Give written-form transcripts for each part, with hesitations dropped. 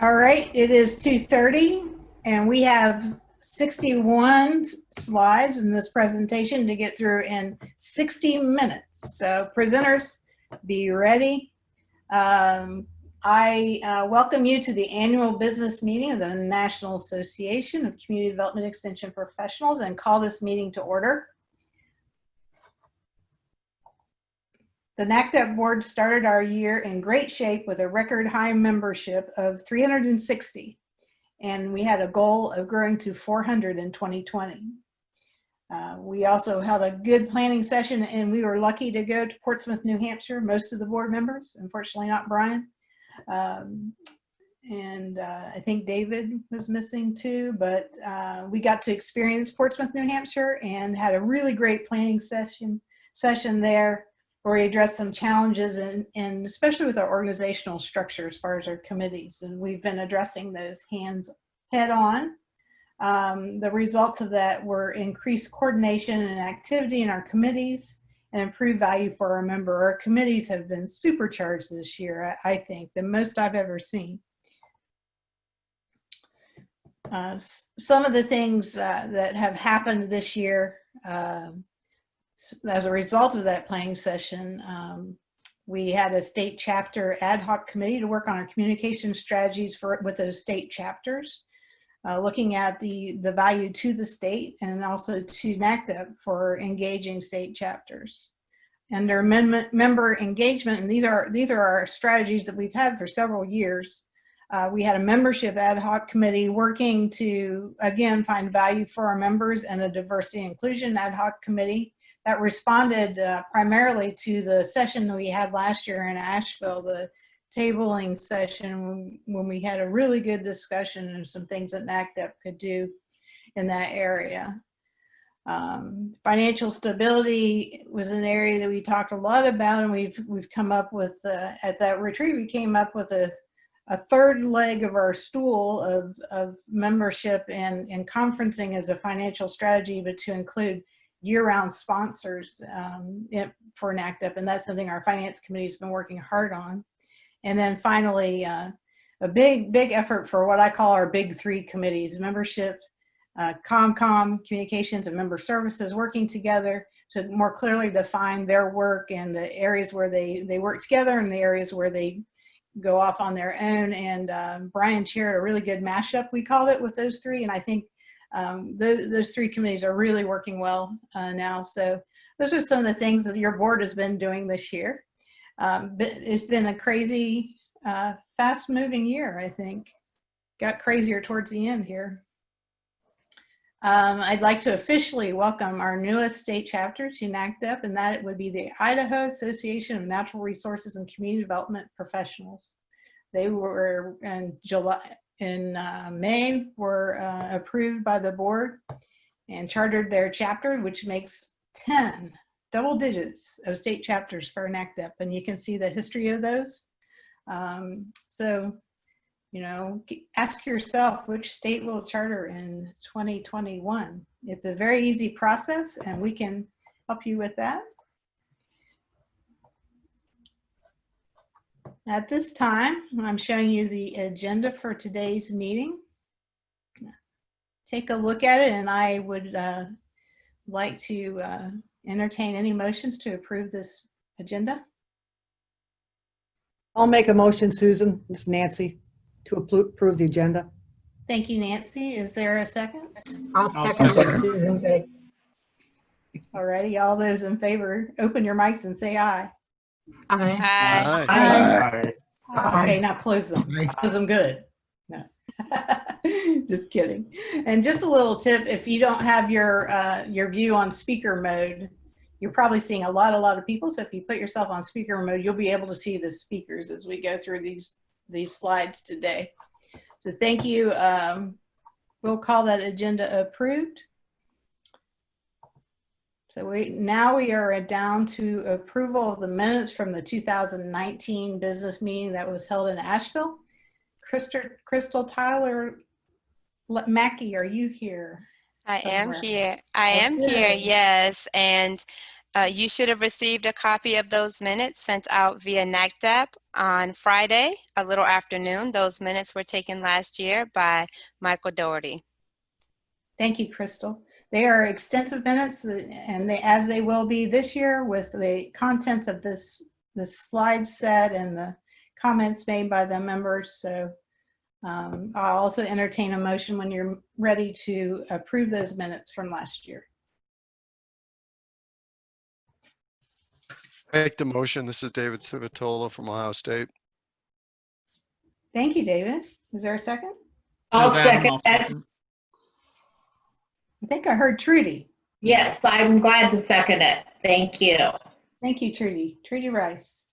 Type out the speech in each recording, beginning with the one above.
All right, it is 2:30 and we have 61 slides in this presentation to get through in 60 minutes. So presenters, be ready. I welcome you to the annual business meeting of the National Association of Community Development Extension Professionals and call this meeting to order. The NACDEP board started our year in great shape with a record high membership of 360, and we had a goal of growing to 400 in 2020. We also held a good planning session, and we were lucky to go to Portsmouth, New Hampshire, most of the board members, unfortunately not Brian. I think David was missing too, but we got to experience Portsmouth, New Hampshire and had a really great planning session there, where we addressed some challenges and especially with our organizational structure as far as our committees. And we've been addressing those head on. The results of that were increased coordination and activity in our committees and improved value for our member. Our committees have been supercharged this year, I think, the most I've ever seen. Some of the things that have happened this year, as a result of that planning session, we had a state chapter ad hoc committee to work on our communication strategies with those state chapters, looking at the value to the state and also to NACDEP for engaging state chapters. And their member engagement, and these are our strategies that we've had for several years. We had a membership ad hoc committee working to, again, find value for our members, and a diversity and inclusion ad hoc committee that responded primarily to the session that we had last year in Asheville, the tabling session, when we had a really good discussion of some things that NACDEP could do in that area. Financial stability was an area that we talked a lot about, and we've come up with, at that retreat, we came up with a third leg of our stool of membership and conferencing as a financial strategy, but to include year-round sponsors for NACDEP, and that's something our finance committee has been working hard on. And then finally, a big effort for what I call our big three committees: membership, communications, and member services, working together to more clearly define their work and the areas where they work together and the areas where they go off on their own. And Brian chaired a really good mashup, we called it, with those three, and I think those three committees are really working well now. So those are some of the things that your board has been doing this year. It's been a crazy, fast-moving year, I think. Got crazier towards the end here. I'd like to officially welcome our newest state chapter to NACDEP, and that would be the Idaho Association of Natural Resources and Community Development Professionals. They were in May were approved by the board and chartered their chapter, which makes 10 double digits of state chapters for NACDEP, and you can see the history of those. So, you know, ask yourself which state will charter in 2021. It's a very easy process, and we can help you with that. At this time, I'm showing you the agenda for today's meeting. Take a look at it, and I would like to entertain any motions to approve this agenda. I'll make a motion, Susan. This is Nancy, to approve the agenda. Thank you, Nancy. Is there a second? I'll second Susan J. All righty, all those in favor, open your mics and say aye. Aye. Aye. Aye. Aye. Okay, now close them. Close them good. No. Just kidding. And just a little tip: if you don't have your view on speaker mode, you're probably seeing a lot of people. So if you put yourself on speaker mode, you'll be able to see the speakers as we go through these slides today. So thank you. We'll call that agenda approved. So now we are down to approval of the minutes from the 2019 business meeting that was held in Asheville. Crystal Tyler Mackey, are you here? I am somewhere? here. I am good. here, yes. And You should have received a copy of those minutes sent out via NACDEP on Friday, a little afternoon. Those minutes were taken last year by Michael Doherty. Thank you, Crystal. They are extensive minutes, and as they will be this year, with the contents of this slide set and the comments made by the members. So I'll also entertain a motion when you're ready to approve those minutes from last year. Make the motion. This is David Civitola from Ohio State. Thank you, David. Is there a second? I'll This is Adam, second I'll that. second. I think I heard Trudy. Yes, I'm glad to second it. Thank you. Thank you, Trudy. Trudy Rice.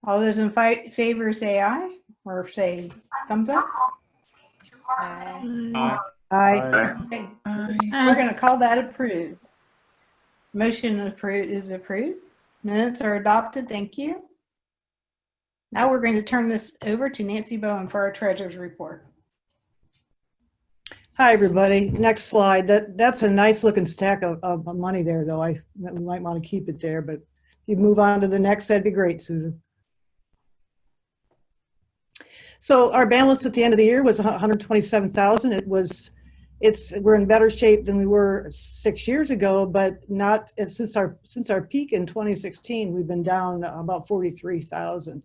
All those in favor say aye, or say thumbs up. Aye. Aye. Okay. We're going to call that approved. Motion is approved. Minutes are adopted. Thank you. Now we're going to turn this over to Nancy Bowen for our treasurer's report. Hi, everybody. Next slide. That's a nice looking stack of money there, though. We might want to keep it there, but if you move on to the next, that'd be great, Susan. So our balance at the end of the year was 127,000. We're in better shape than we were 6 years ago, but not since our peak in 2016. We've been down about 43,000.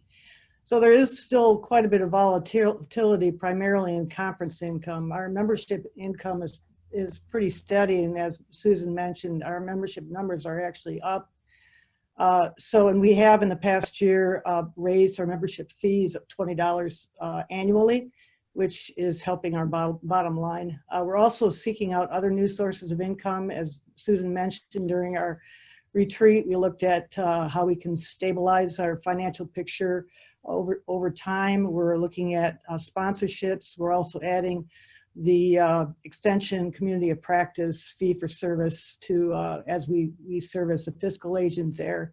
So there is still quite a bit of volatility, primarily in conference income. Our membership income is pretty steady, and as Susan mentioned, our membership numbers are actually up. And we have in the past year raised our membership fees of $20 annually, which is helping our bottom line. We're also seeking out other new sources of income. As Susan mentioned during our retreat, we looked at how we can stabilize our financial picture over time. We're looking at sponsorships. We're also adding the extension community of practice fee for service to as we serve as a fiscal agent there.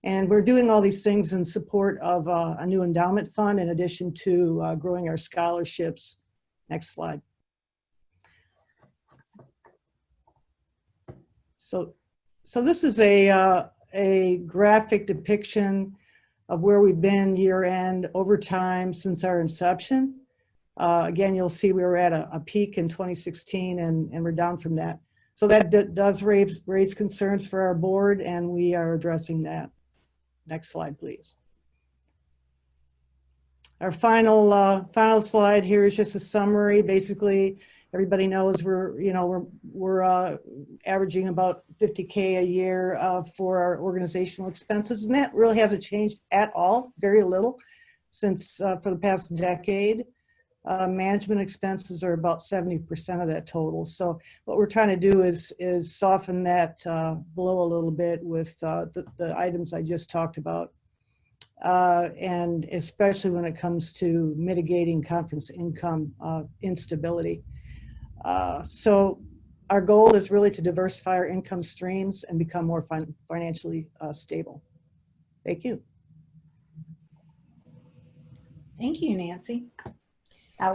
And we're doing all these things in support of a new endowment fund, in addition to growing our scholarships. Next slide. So this is a graphic depiction of where we've been year end over time since our inception. Again, you'll see we were at a peak in 2016 and we're down from that. So that does raise concerns for our board, and we are addressing that. Next slide, please. Our final slide here is just a summary. Basically, everybody knows we're averaging about $50K a year for our organizational expenses, and that really hasn't changed at all, very little, since for the past decade. Management expenses are about 70% of that total. So what we're trying to do is soften that blow a little bit with the items I just talked about, and especially when it comes to mitigating conference income instability. So our goal is really to diversify our income streams and become more financially stable. Thank you. Thank you, Nancy.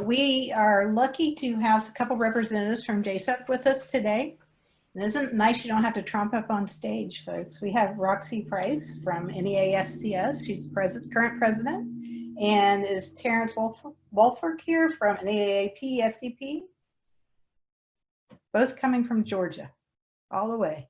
We are lucky to have a couple representatives from JSEP with us today. And isn't it nice you don't have to tromp up on stage, folks? We have Roxy Price from NEAFCS. She's the current president. And is Terrence Wolford here from NAAP SDP? Both coming from Georgia, all the way.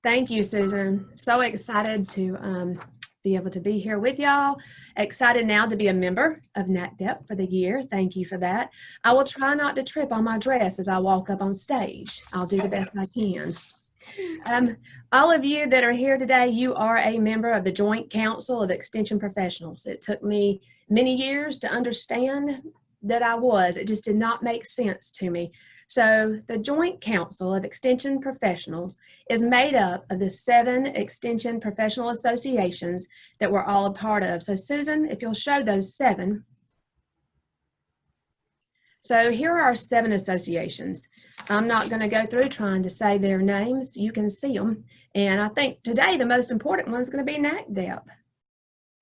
Thank you, Susan. So excited to be able to be here with y'all. Excited now to be a member of NACDEP for the year. Thank you for that. I will try not to trip on my dress as I walk up on stage. I'll do the best I can. All of you that are here today, you are a member of the Joint Council of Extension Professionals. It took me many years to understand that I was. It just did not make sense to me. So the Joint Council of Extension Professionals is made up of the 7 extension professional associations that we're all a part of. So Susan, if you'll show those 7. So here are our 7 associations. I'm not going to go through trying to say their names. You can see them. And I think today the most important one is going to be NACDEP.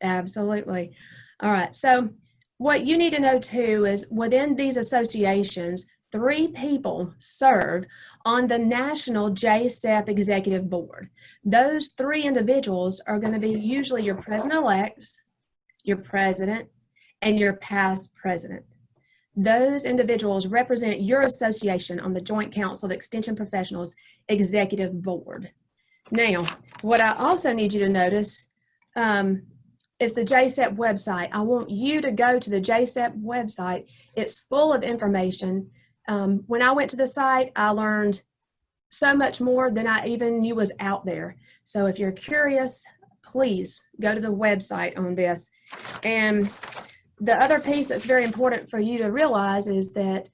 Absolutely. All right. So what you need to know too is within these associations, 3 people serve on the national JSEP executive board. Those 3 individuals are going to be usually your president-elects, your president, and your past president. Those individuals represent your association on the Joint Council of Extension Professionals Executive Board. Now, what I also need you to notice is the JSEP website. I want you to go to the JSEP website. It's full of information. When I went to the site, I learned so much more than I even knew was out there. So if you're curious, please go to the website on this. And the other piece that's very important for you to realize is that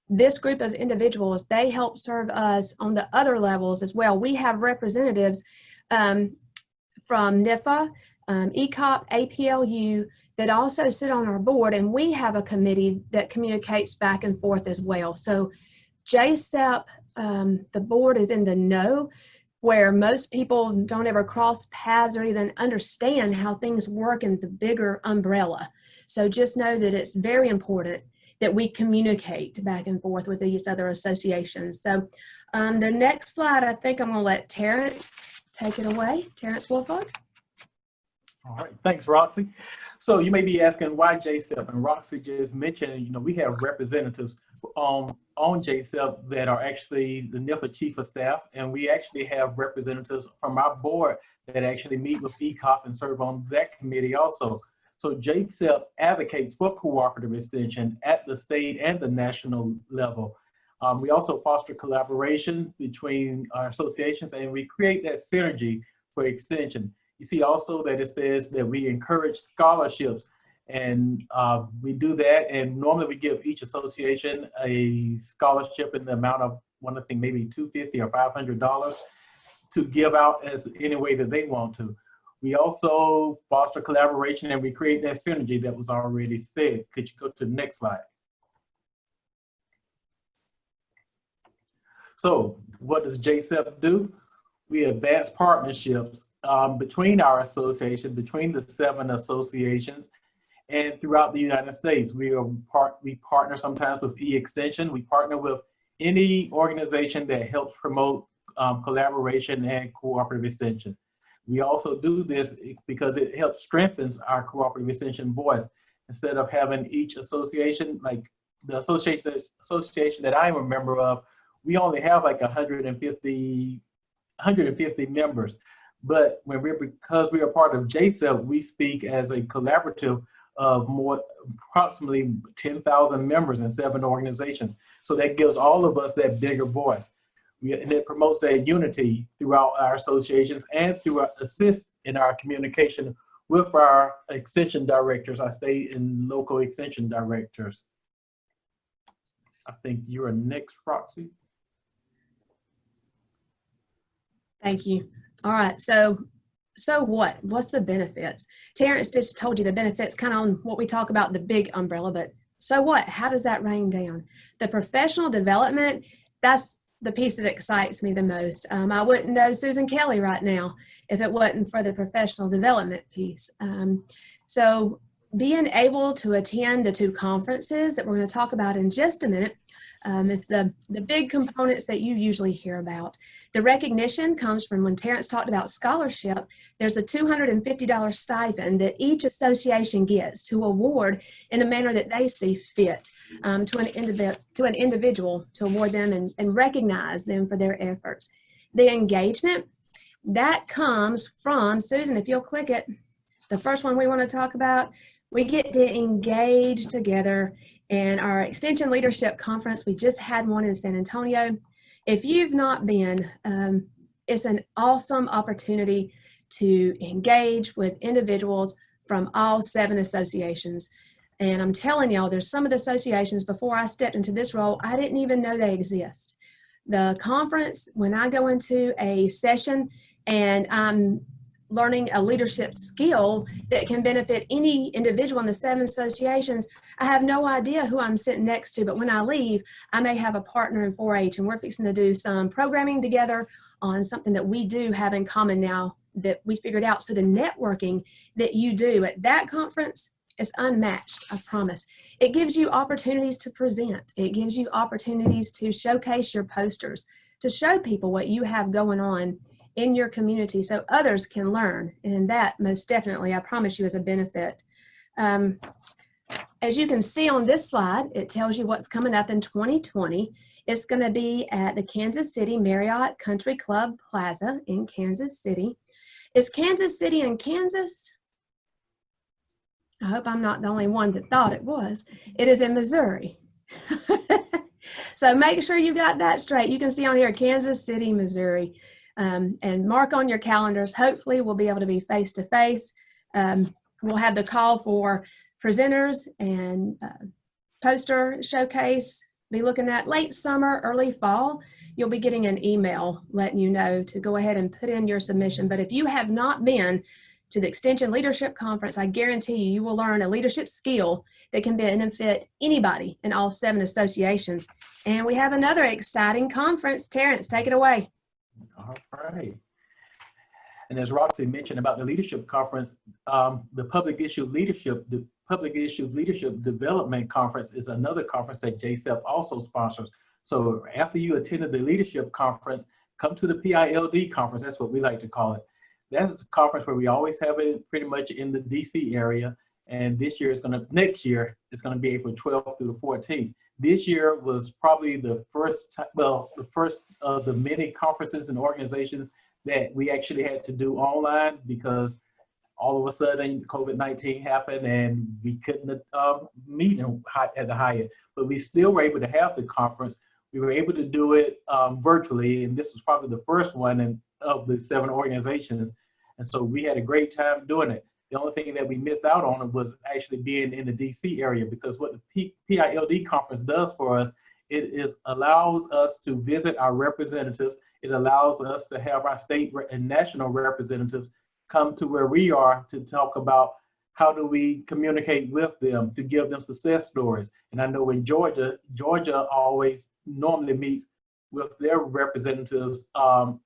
this group of individuals, they help serve us on the other levels as well. We have representatives from NIFA, ECOP, APLU that also sit on our board, and we have a committee that communicates back and forth as well. So JSEP, the board is in the know, where most people don't ever cross paths or even understand how things work in the bigger umbrella. So just know that it's very important that we communicate back and forth with these other associations. So the next slide, I think I'm going to let Terrence take it away. Terrence Wolfog. All right, thanks, Roxy. So you may be asking why JSEP, and Roxy just mentioned, you know, we have representatives on JSEP that are actually the NIFA Chief of Staff, and we actually have representatives from our board that actually meet with ECOP and serve on that committee also. So JSEP advocates for cooperative extension at the state and the national level. We also foster collaboration between our associations, and we create that synergy for extension. You see also that it says that we encourage scholarships, and we do that, and normally we give each association a scholarship in the amount of, I think maybe $250 or $500 to give out as any way that they want to. We also foster collaboration, and we create that synergy that was already said. Could you go to the next slide? So what does JSEP do? We advance partnerships between our association, between the 7 associations, and throughout the United States. We partner sometimes with E-Extension. We partner with any organization that helps promote collaboration and cooperative extension. We also do this because it helps strengthen our cooperative extension voice. Instead of having each association, like the association that I'm a member of, we only have like 150 members. But because we are part of JSEP, we speak as a collaborative of approximately 10,000 members in 7 organizations. So that gives all of us that bigger voice. And it promotes that unity throughout our associations and through assist in our communication with our extension directors, our state and local extension directors. I think you're next, Roxy. Thank you. All right, so what? What's the benefits? Terrence just told you the benefits kind of on what we talk about, the big umbrella, but so what? How does that rain down? The professional development, that's the piece that excites me the most. I wouldn't know Susan Kelly right now if it wasn't for the professional development piece. So being able to attend the 2 conferences that we're going to talk about in just a minute is the big components that you usually hear about. The recognition comes from when Terrence talked about scholarship. There's the $250 stipend that each association gets to award in the manner that they see fit to an individual to award them and recognize them for their efforts. The engagement, that comes from, Susan, if you'll click it, the first one we want to talk about, we get to engage together in our Extension Leadership Conference. We just had one in San Antonio. If you've not been, it's an awesome opportunity to engage with individuals from all 7 associations. And I'm telling y'all, there's some of the associations, before I stepped into this role, I didn't even know they exist. The conference, when I go into a session and I'm learning a leadership skill that can benefit any individual in the 7 associations, I have no idea who I'm sitting next to, but when I leave, I may have a partner in 4-H, and we're fixing to do some programming together on something that we do have in common now that we figured out. So the networking that you do at that conference It's unmatched, I promise. It gives you opportunities to present. It gives you opportunities to showcase your posters, to show people what you have going on in your community so others can learn. And that most definitely, I promise you, is a benefit. As you can see on this slide, it tells you what's coming up in 2020. It's going to be at the Kansas City Marriott Country Club Plaza in Kansas City. Is Kansas City in Kansas? I hope I'm not the only one that thought it was. It is in Missouri. So make sure you got that straight. You can see on here, Kansas City, Missouri. And mark on your calendars. Hopefully we'll be able to be face-to-face. We'll have the call for presenters and poster showcase. Be looking at late summer, early fall. You'll be getting an email letting you know to go ahead and put in your submission. But if you have not been to the Extension Leadership Conference, I guarantee you, you will learn a leadership skill that can benefit anybody in all 7 associations. And we have another exciting conference. Terrence, take it away. All right. And as Roxy mentioned about the leadership conference, the Public Issues Leadership Development Conference is another conference that JCEP also sponsors. So after you attended the leadership conference, come to the PILD conference. That's what we like to call it. That's the conference where we always have it pretty much in the DC area. And next year it's going to be April 12th through the 14th. This year was probably the first of the many conferences and organizations that we actually had to do online because all of a sudden COVID-19 happened and we couldn't meet at the Hyatt. But we still were able to have the conference. We were able to do it virtually, and this was probably the first one of the 7 organizations. And so we had a great time doing it. The only thing that we missed out on was actually being in the DC area, because what the PILD conference does for us, it allows us to visit our representatives. It allows us to have our state and national representatives come to where we are to talk about how do we communicate with them to give them success stories. And I know in Georgia always normally meets with their representatives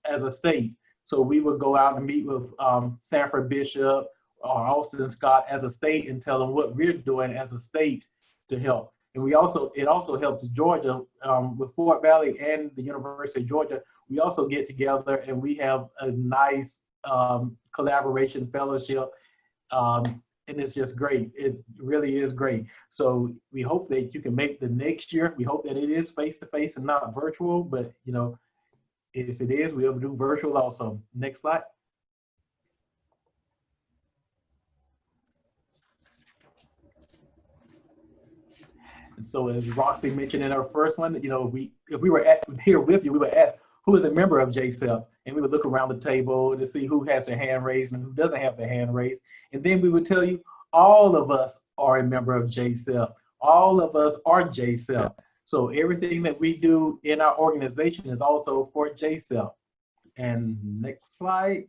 as a state. So we would go out and meet with Sanford Bishop or Austin Scott as a state and tell them what we're doing as a state to help. And it also helps Georgia with Fort Valley and the University of Georgia. We also get together and we have a nice collaboration fellowship. And it's just great. It really is great. So we hope that you can make the next year. We hope that it is face-to-face and not virtual, but if it is, we'll do virtual also. Next slide. And so as Roxy mentioned in our first one, if we were here with you, we would ask, who is a member of JCEP? And we would look around the table to see who has their hand raised and who doesn't have their hand raised. And then we would tell you, all of us are a member of JCEP. All of us are JCEP. So everything that we do in our organization is also for JCEP. And next slide.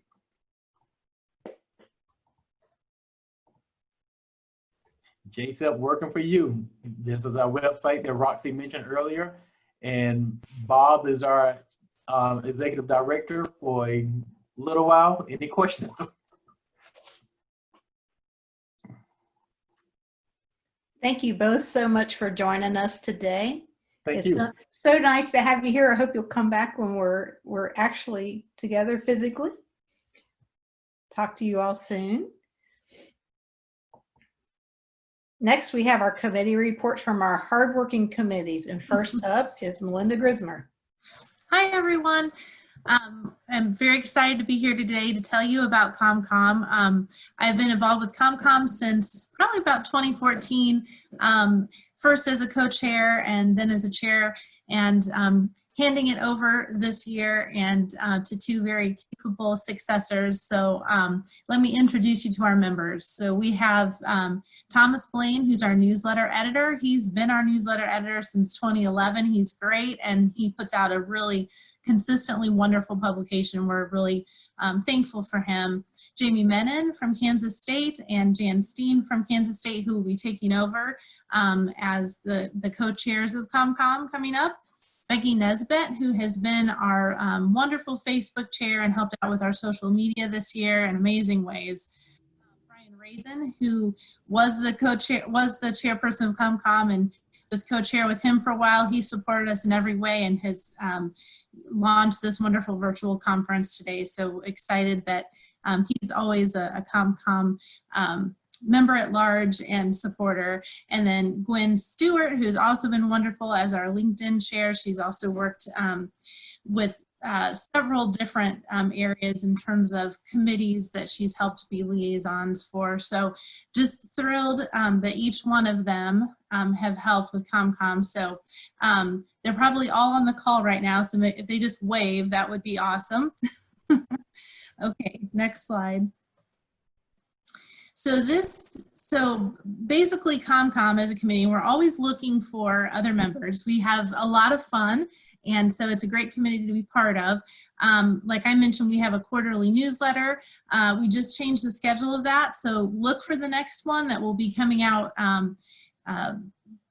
JCEP working for you. This is our website that Roxy mentioned earlier. And Bob is our executive director for a little while. Any questions? Thank you both so much for joining us today. Thank you. So nice to have you here. I hope you'll come back when we're actually together physically. Talk to you all soon. Next, we have our committee reports from our hardworking committees. And first up is Melinda Grismer. Hi, everyone. I'm very excited to be here today to tell you about ComCom. I've been involved with ComCom since probably about 2014, first as a co-chair and then as a chair, and handing it over this year and to 2 very capable successors. So let me introduce you to our members. So we have Thomas Blaine, who's our newsletter editor. He's been our newsletter editor since 2011. He's great, and he puts out a really consistently wonderful publication. We're really thankful for him. Jamie Menon from Kansas State and Jan Steen from Kansas State, who will be taking over as the co-chairs of ComCom coming up. Becky Nesbitt, who has been our wonderful Facebook chair and helped out with our social media this year in amazing ways. Brian Ryan Raisin, who was the chairperson of ComCom and was co-chair with him for a while. He supported us in every way and has launched this wonderful virtual conference today. So excited that he's always a ComCom member at large and supporter. And then Gwen Stewart, who's also been wonderful as our LinkedIn chair. She's also worked with several different areas in terms of committees that she's helped be liaisons for. So just thrilled that each one of them have helped with ComCom. So they're probably all on the call right now. So if they just wave, that would be awesome. Okay, next slide. So basically ComCom as a committee, we're always looking for other members. We have a lot of fun, and so it's a great committee to be part of. Like I mentioned, we have a quarterly newsletter. We just changed the schedule of that, so look for the next one that will be coming out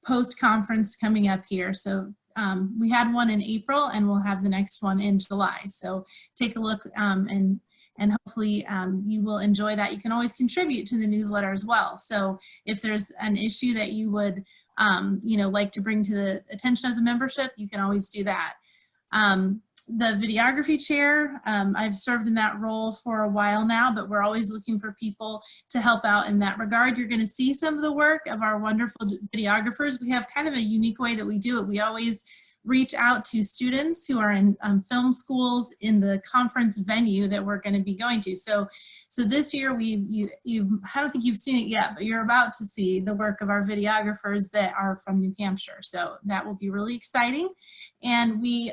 post-conference coming up here. So we had one in April, and we'll have the next one in July. So take a look and hopefully you will enjoy that. You can always contribute to the newsletter as well. So if there's an issue that you would like to bring to the attention of the membership, you can always do that. The videography chair, I've served in that role for a while now, but we're always looking for people to help out in that regard. You're going to see some of the work of our wonderful videographers. We have kind of a unique way that we do it. We always reach out to students who are in film schools in the conference venue that we're going to be going to. So this year I don't think you've seen it yet, but you're about to see the work of our videographers that are from New Hampshire. So that will be really exciting. And we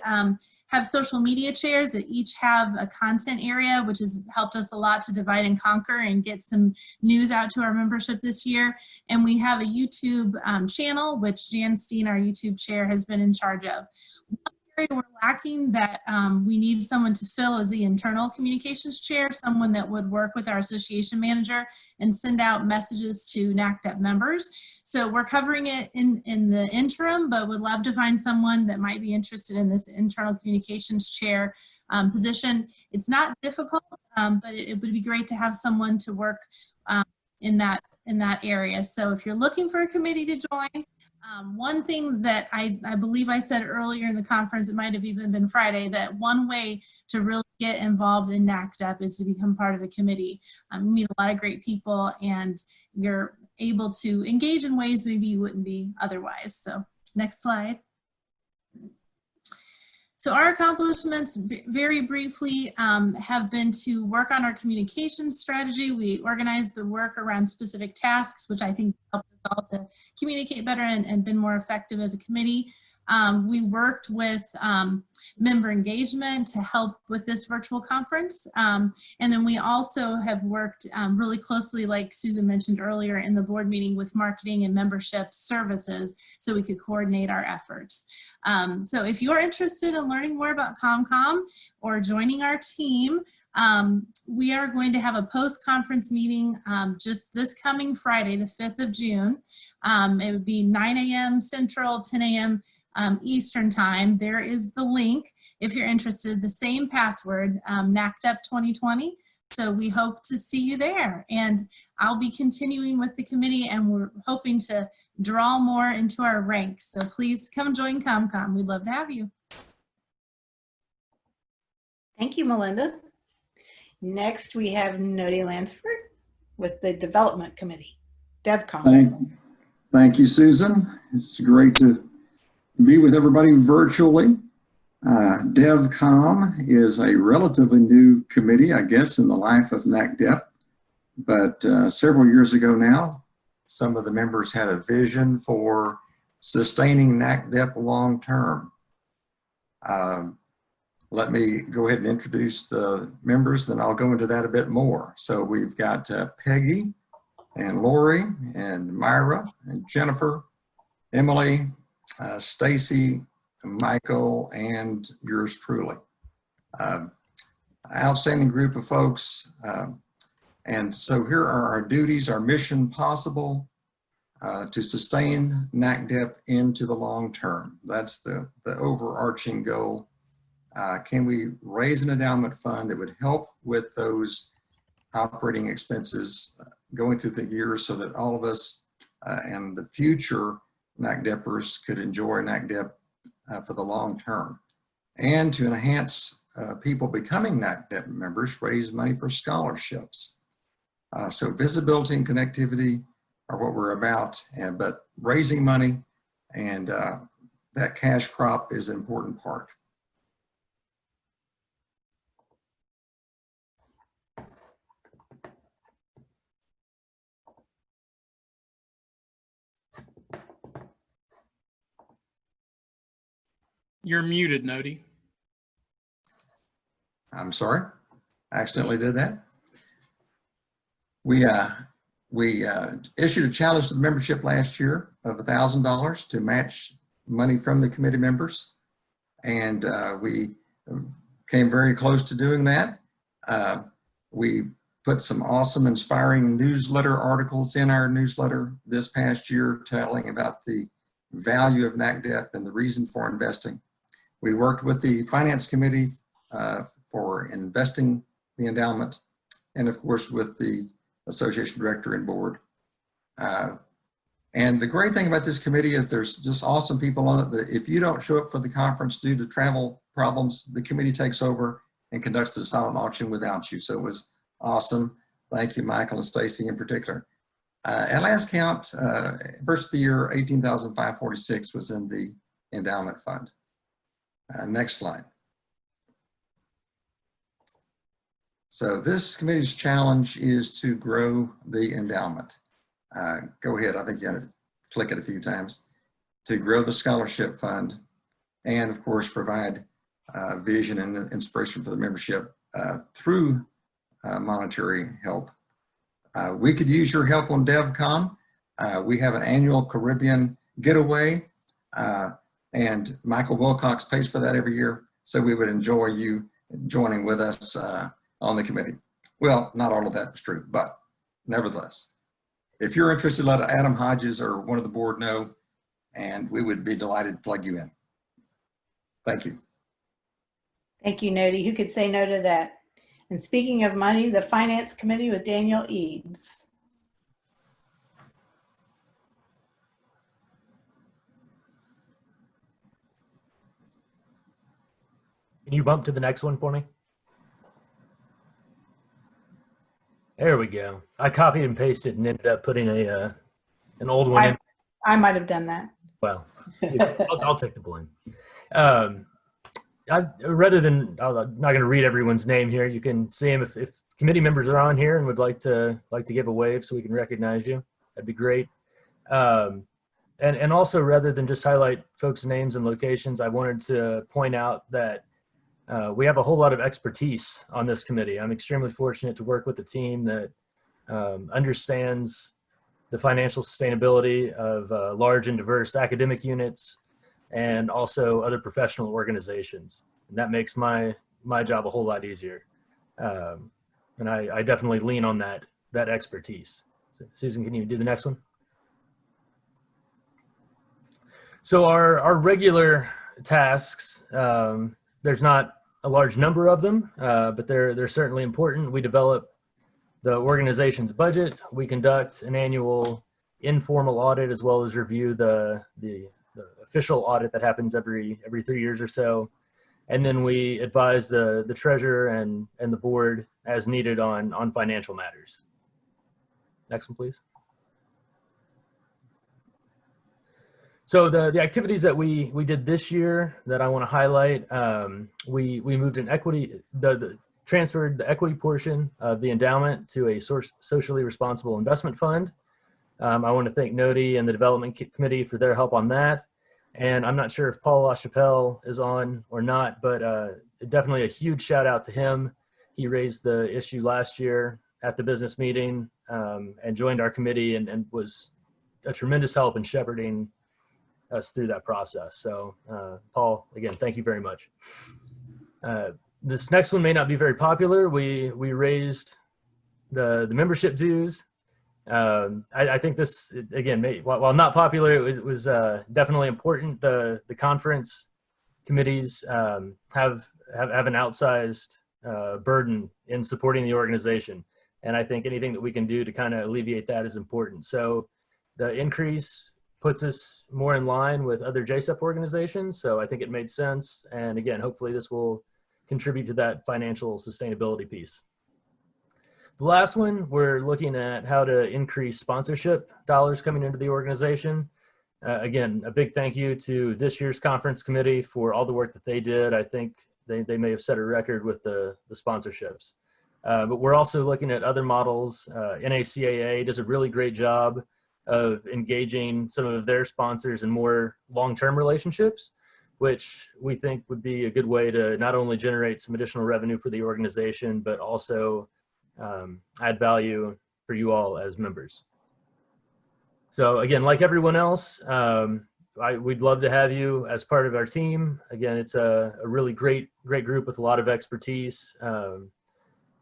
have social media chairs that each have a content area, which has helped us a lot to divide and conquer and get some news out to our membership this year. And we have a YouTube channel, which Jan Steen, our YouTube chair, has been in charge of. One area we're lacking that we need someone to fill is the internal communications chair, someone that would work with our association manager and send out messages to NACDEP members. So we're covering it in the interim, but would love to find someone that might be interested in this internal communications chair position. It's not difficult, but it would be great to have someone to work in that area. So if you're looking for a committee to join, one thing that I believe I said earlier in the conference, it might have even been Friday, that one way to really get involved in NACDEP is to become part of a committee. You meet a lot of great people and you're able to engage in ways maybe you wouldn't be otherwise. So next slide. So our accomplishments, very briefly, have been to work on our communication strategy. We organized the work around specific tasks, which I think helped us all to communicate better and been more effective as a committee. We worked with member engagement to help with this virtual conference. And then we also have worked really closely, like Susan mentioned earlier in the board meeting, with marketing and membership services so we could coordinate our efforts. So if you're interested in learning more about ComCom or joining our team, we are going to have a post-conference meeting just this coming Friday, the 5th of June. It would be 9 a.m. Central, 10 a.m. Eastern time. There is the link if you're interested, the same password, NACDEP 2020. So we hope to see you there, and I'll be continuing with the committee, and we're hoping to draw more into our ranks. So please come join ComCom. We'd love to have you. Thank you, Melinda. Next, we have Nodi Lansford with the Development Committee, DevCom. Thank you, Susan. It's great to be with everybody virtually. DevCom is a relatively new committee, I guess, in the life of NACDEP. But several years ago now, some of the members had a vision for sustaining NACDEP long term. Let me go ahead and introduce the members, then I'll go into that a bit more. So we've got Peggy and Lori and Myra and Jennifer, Emily, Stacy, Michael, and yours truly. Outstanding group of folks. And so here are our duties, our mission possible to sustain NACDEP into the long term. That's the overarching goal. Can we raise an endowment fund that would help with those operating expenses going through the years so that all of us and the future NACDEPers could enjoy NACDEP for the long term. And to enhance people becoming NACDEP members, raise money for scholarships. So visibility and connectivity are what we're about, but raising money and that cash crop is an important part. You're muted, Nody. I'm sorry, I accidentally did that. We issued a challenge to the membership last year of $1,000 to match money from the committee members. And we came very close to doing that. We put some awesome, inspiring newsletter articles in our newsletter this past year telling about the value of NACDEP and the reason for investing. We worked with the Finance Committee for investing the endowment, and of course with the Association Director and Board. And the great thing about this committee is there's just awesome people on it that if you don't show up for the conference due to travel problems, the committee takes over and conducts the silent auction without you. So it was awesome. Thank you, Michael and Stacy in particular. At last count, first of the year, $18,546 was in the endowment fund. Next slide. So this committee's challenge is to grow the endowment. Go ahead, I think you got to click it a few times. To grow the scholarship fund and of course provide vision and inspiration for the membership through monetary help. We could use your help on DevCon. We have an annual Caribbean getaway and Michael Wilcox pays for that every year. So we would enjoy you joining with us on the committee. Well, not all of that is true, but nevertheless, if you're interested, let Adam Hodges or one of the board know, and we would be delighted to plug you in. Thank you. Thank you, Nody. Who could say no to that? And speaking of money, the Finance Committee with Daniel Eads. Can you bump to the next one for me? There we go. I copied and pasted and ended up putting an old one in. I might have done that. Well, I'll take the blame. Rather than, I'm not going to read everyone's name here. You can see them if committee members are on here and would like to give a wave so we can recognize you. That'd be great. And also, rather than just highlight folks' names and locations, I wanted to point out that we have a whole lot of expertise on this committee. I'm extremely fortunate to work with a team that understands the financial sustainability of large and diverse academic units and also other professional organizations. And that makes my job a whole lot easier. And I definitely lean on that expertise. So, Susan, can you do the next one? So our regular tasks, there's not a large number of them, but they're certainly important. We develop the organization's budget. We conduct an annual informal audit as well as review the official audit that happens every 3 years or so. And then we advise the treasurer and the board as needed on financial matters. Next one, please. So the activities that we did this year that I want to highlight, we moved an equity, transferred the equity portion of the endowment to a socially responsible investment fund. I want to thank Nody and the development committee for their help on that. And I'm not sure if Paul LaChapelle is on or not, but definitely a huge shout out to him. He raised the issue last year at the business meeting and joined our committee and was a tremendous help in shepherding us through that process. So Paul, again, thank you very much. This next one may not be very popular. We raised the membership dues. I think this, again, while not popular, it was definitely important. The conference committees have an outsized burden in supporting the organization. And I think anything that we can do to kind of alleviate that is important. So the increase puts us more in line with other JSEP organizations. So I think it made sense. And again, hopefully this will contribute to that financial sustainability piece. The last one, we're looking at how to increase sponsorship dollars coming into the organization. Again, a big thank you to this year's conference committee for all the work that they did. I think they may have set a record with the sponsorships. But we're also looking at other models. NACAA does a really great job of engaging some of their sponsors in more long-term relationships, which we think would be a good way to not only generate some additional revenue for the organization, but also add value for you all as members. So again, like everyone else, we'd love to have you as part of our team. Again, it's a really great group with a lot of expertise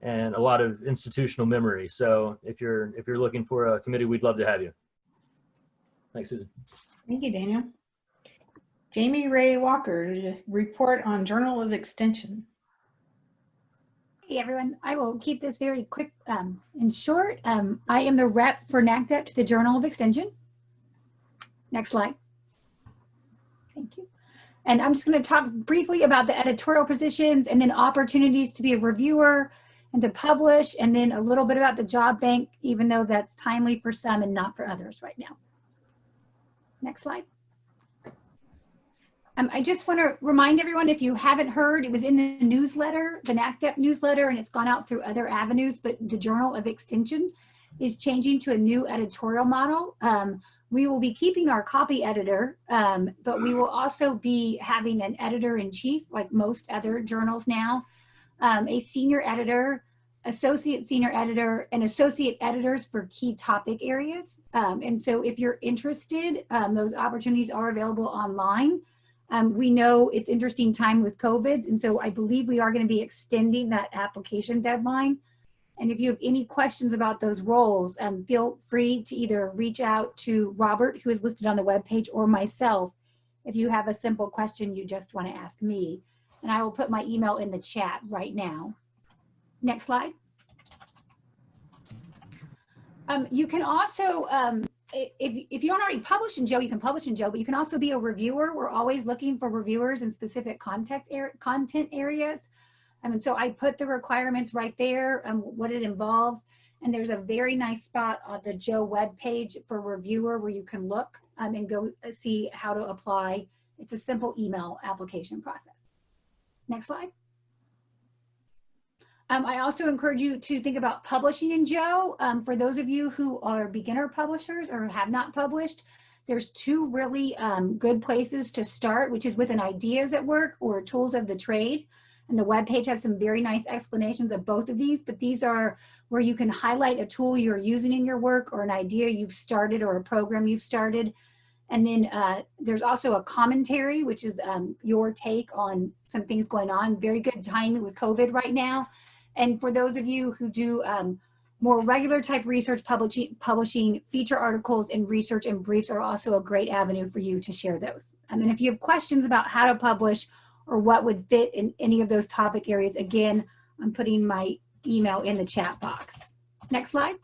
and a lot of institutional memory. So if you're looking for a committee, we'd love to have you. Thanks, Susan. Thank you, Daniel. Jamie Ray Walker, to report on Journal of Extension. Hey everyone, I will keep this very quick and short. I am the rep for NACDEP to the Journal of Extension. Next slide. Thank you. And I'm just going to talk briefly about the editorial positions and then opportunities to be a reviewer and to publish, and then a little bit about the job bank, even though that's timely for some and not for others right now. Next slide. I just want to remind everyone, if you haven't heard, it was in the newsletter, the NACDEP newsletter, and it's gone out through other avenues, but the Journal of Extension is changing to a new editorial model. We will be keeping our copy editor, but we will also be having an editor-in-chief, like most other journals now, a senior editor, associate senior editor, and associate editors for key topic areas. And so if you're interested, those opportunities are available online. We know it's interesting time with COVID, and so I believe we are going to be extending that application deadline. And if you have any questions about those roles, feel free to either reach out to Robert, who is listed on the webpage, or myself, if you have a simple question you just want to ask me. And I will put my email in the chat right now. Next slide. You can also, if you don't already publish in Joe, you can publish in Joe, but you can also be a reviewer. We're always looking for reviewers in specific content areas. And so I put the requirements right there, what it involves. And there's a very nice spot on the Joe webpage for reviewer where you can look and go see how to apply. It's a simple email application process. Next slide. I also encourage you to think about publishing in Joe. For those of you who are beginner publishers or have not published, there's two really good places to start, which is with an ideas at work or tools of the trade. And the webpage has some very nice explanations of both of these, but these are where you can highlight a tool you're using in your work or an idea you've started or a program you've started. And then there's also a commentary, which is your take on some things going on. Very good timing with COVID right now. And for those of you who do more regular type research, publishing feature articles and research and briefs are also a great avenue for you to share those. And if you have questions about how to publish or what would fit in any of those topic areas, again, I'm putting my email in the chat box. Next slide.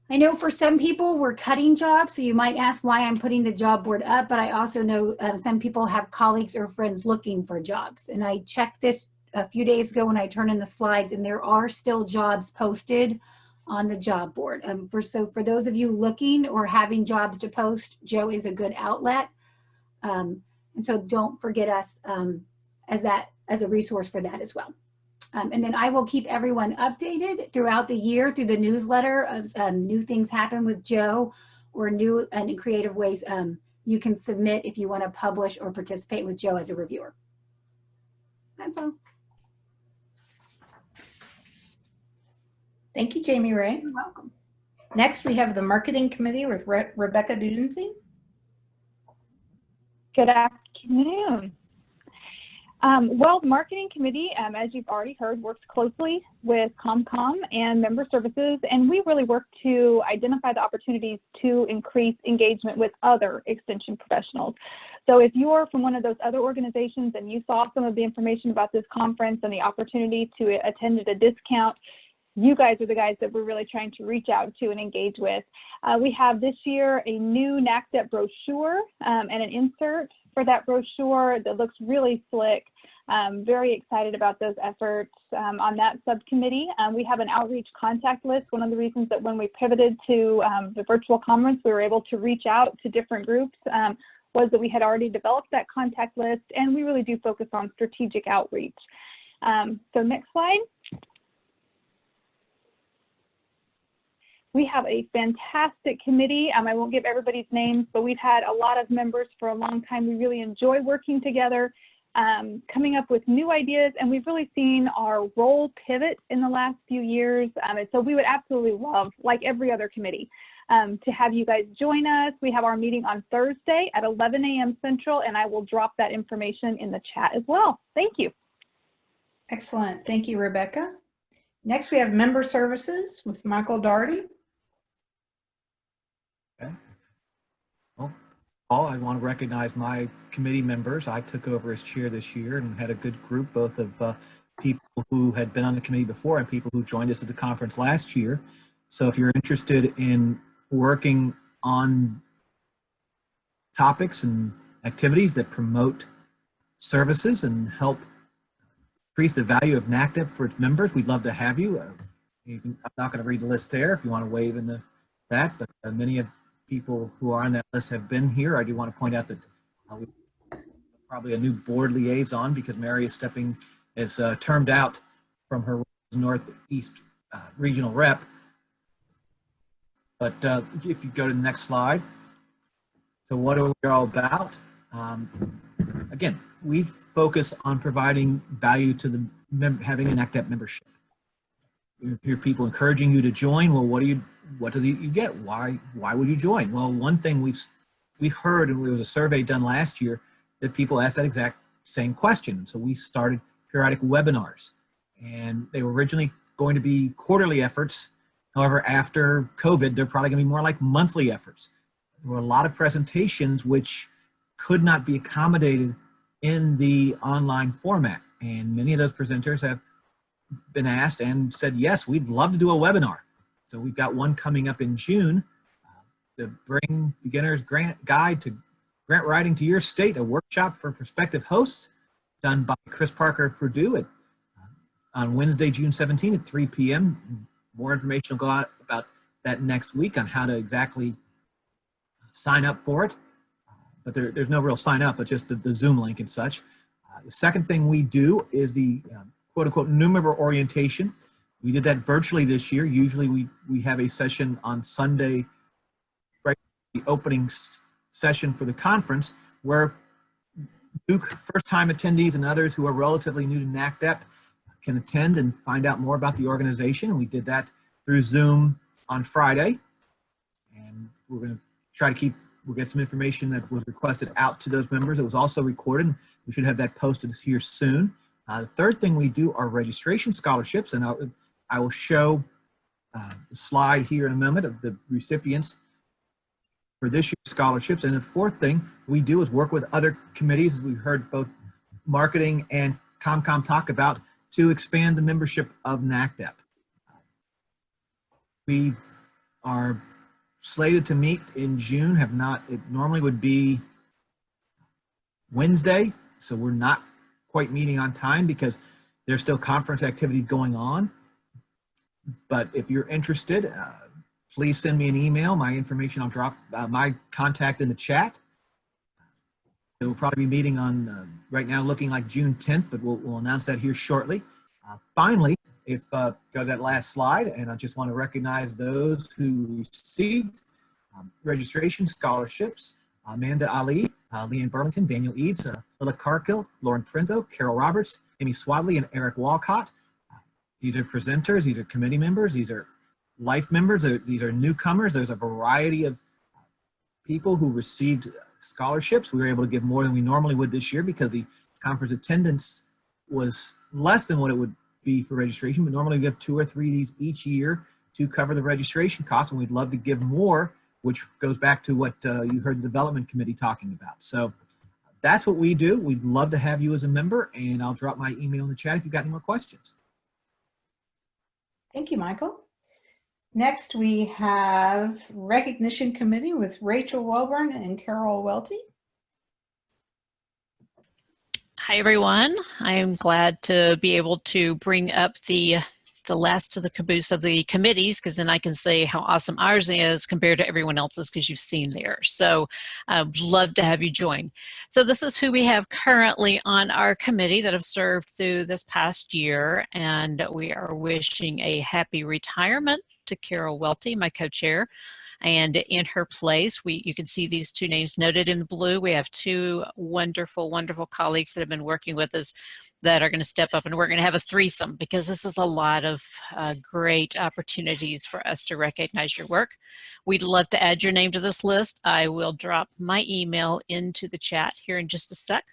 I know for some people we're cutting jobs, so you might ask why I'm putting the job board up, but I also know some people have colleagues or friends looking for jobs. And I checked this a few days ago when I turned in the slides, and there are still jobs posted on the job board. So for those of you looking or having jobs to post, Joe is a good outlet. And so don't forget us as a resource for that as well. And then I will keep everyone updated throughout the year through the newsletter of new things happen with Joe or new and creative ways you can submit if you want to publish or participate with Joe as a reviewer. That's all. Thank you, Jamie Ray. You're welcome. Next, we have the Marketing Committee with Rebecca Dudensey. Good afternoon. Well, the marketing committee, as you've already heard, works closely with ComCom and member services, and we really work to identify the opportunities to increase engagement with other extension professionals. So if you're from one of those other organizations and you saw some of the information about this conference and the opportunity to attend at a discount, you guys are the guys that we're really trying to reach out to and engage with. We have this year a new NACDEP brochure and an insert for that brochure that looks really slick. Very excited about those efforts on that subcommittee. We have an outreach contact list. One of the reasons that when we pivoted to the virtual conference, we were able to reach out to different groups was that we had already developed that contact list, and we really do focus on strategic outreach. So next slide. We have a fantastic committee. I won't give everybody's names, but we've had a lot of members for a long time. We really enjoy working together, coming up with new ideas, and we've really seen our role pivot in the last few years. And so we would absolutely love, like every other committee, to have you guys join us. We have our meeting on Thursday at 11 a.m. Central, and I will drop that information in the chat as well. Thank you. Excellent. Thank you, Rebecca. Next, we have member services with Michael Daugherty. Well, I want to recognize my committee members. I took over as chair this year and had a good group, both of people who had been on the committee before and people who joined us at the conference last year. So if you're interested in working on topics and activities that promote services and help increase the value of NACDEP for its members, we'd love to have you. I'm not going to read the list there if you want to wave in that, but many of people who are on that list have been here. I do want to point out that we probably a new board liaison because Mary is termed out from her Northeast regional rep. But if you go to the next slide. So what are we all about? Again, we focus on providing value to the having an NACDEP membership. You hear people encouraging you to join. Well, what do you get? Why would you join? Well, one thing we heard, and there was a survey done last year that people asked that exact same question. So we started periodic webinars, and they were originally going to be quarterly efforts. However, after COVID, they're probably going to be more like monthly efforts. There were a lot of presentations which could not be accommodated in the online format, and many of those presenters have been asked and said, yes, we'd love to do a webinar. So we've got one coming up in June, the Bring Beginner's Guide to Grant Writing to Your State, a workshop for prospective hosts done by Chris Parker of Purdue on Wednesday, June 17th at 3 p.m. More information will go out about that next week on how to exactly sign up for it. But there's no real sign up, but just the Zoom link and such. The second thing we do is the quote unquote new member orientation. We did that virtually this year. Usually we have a session on Sunday, right, the opening session for the conference, where first-time attendees and others who are relatively new to NACDEP can attend and find out more about the organization. And we did that through Zoom on Friday. And we're going to try to we'll get some information that was requested out to those members. It was also recorded. We should have that posted here soon. The third thing we do are registration scholarships, and I will show the slide here in a moment of the recipients for this year's scholarships. And the fourth thing we do is work with other committees, as we heard both marketing and ComCom talk about, to expand the membership of NACDEP. We are slated to meet in June, it normally would be Wednesday, so we're not quite meeting on time because there's still conference activity going on. But if you're interested, please send me an email. My information, I'll drop my contact in the chat. We'll probably be meeting on, right now looking like June 10th, but we'll announce that here shortly. Finally, go to that last slide, and I just want to recognize those who received registration scholarships: Amanda Ali, Leanne Burlington, Daniel Eads, Lila Cargill, Lauren Prinzo, Carol Roberts, Amy Swadley, and Eric Walcott. These are presenters, these are committee members, these are life members, these are newcomers. There's a variety of people who received scholarships. We were able to give more than we normally would this year because the conference attendance was less than what it would be for registration. We normally give 2 or 3 of these each year to cover the registration cost, and we'd love to give more, which goes back to what you heard the development committee talking about. So that's what we do. We'd love to have you as a member, and I'll drop my email in the chat if you've got any more questions. Thank you, Michael. Next, we have Recognition Committee with Rachel Welburn and Carol Welty. Hi, everyone. I am glad to be able to bring up the last of the caboose of the committees, because then I can say how awesome ours is compared to everyone else's, because you've seen theirs. So I'd love to have you join. So this is who we have currently on our committee that have served through this past year, and we are wishing a happy retirement to Carol Welty, my co-chair. And in her place, you can see these 2 names noted in blue. We have 2 wonderful, wonderful colleagues that have been working with us that are going to step up, and we're going to have a threesome, because this is a lot of great opportunities for us to recognize your work. We'd love to add your name to this list. I will drop my email into the chat here in just a sec.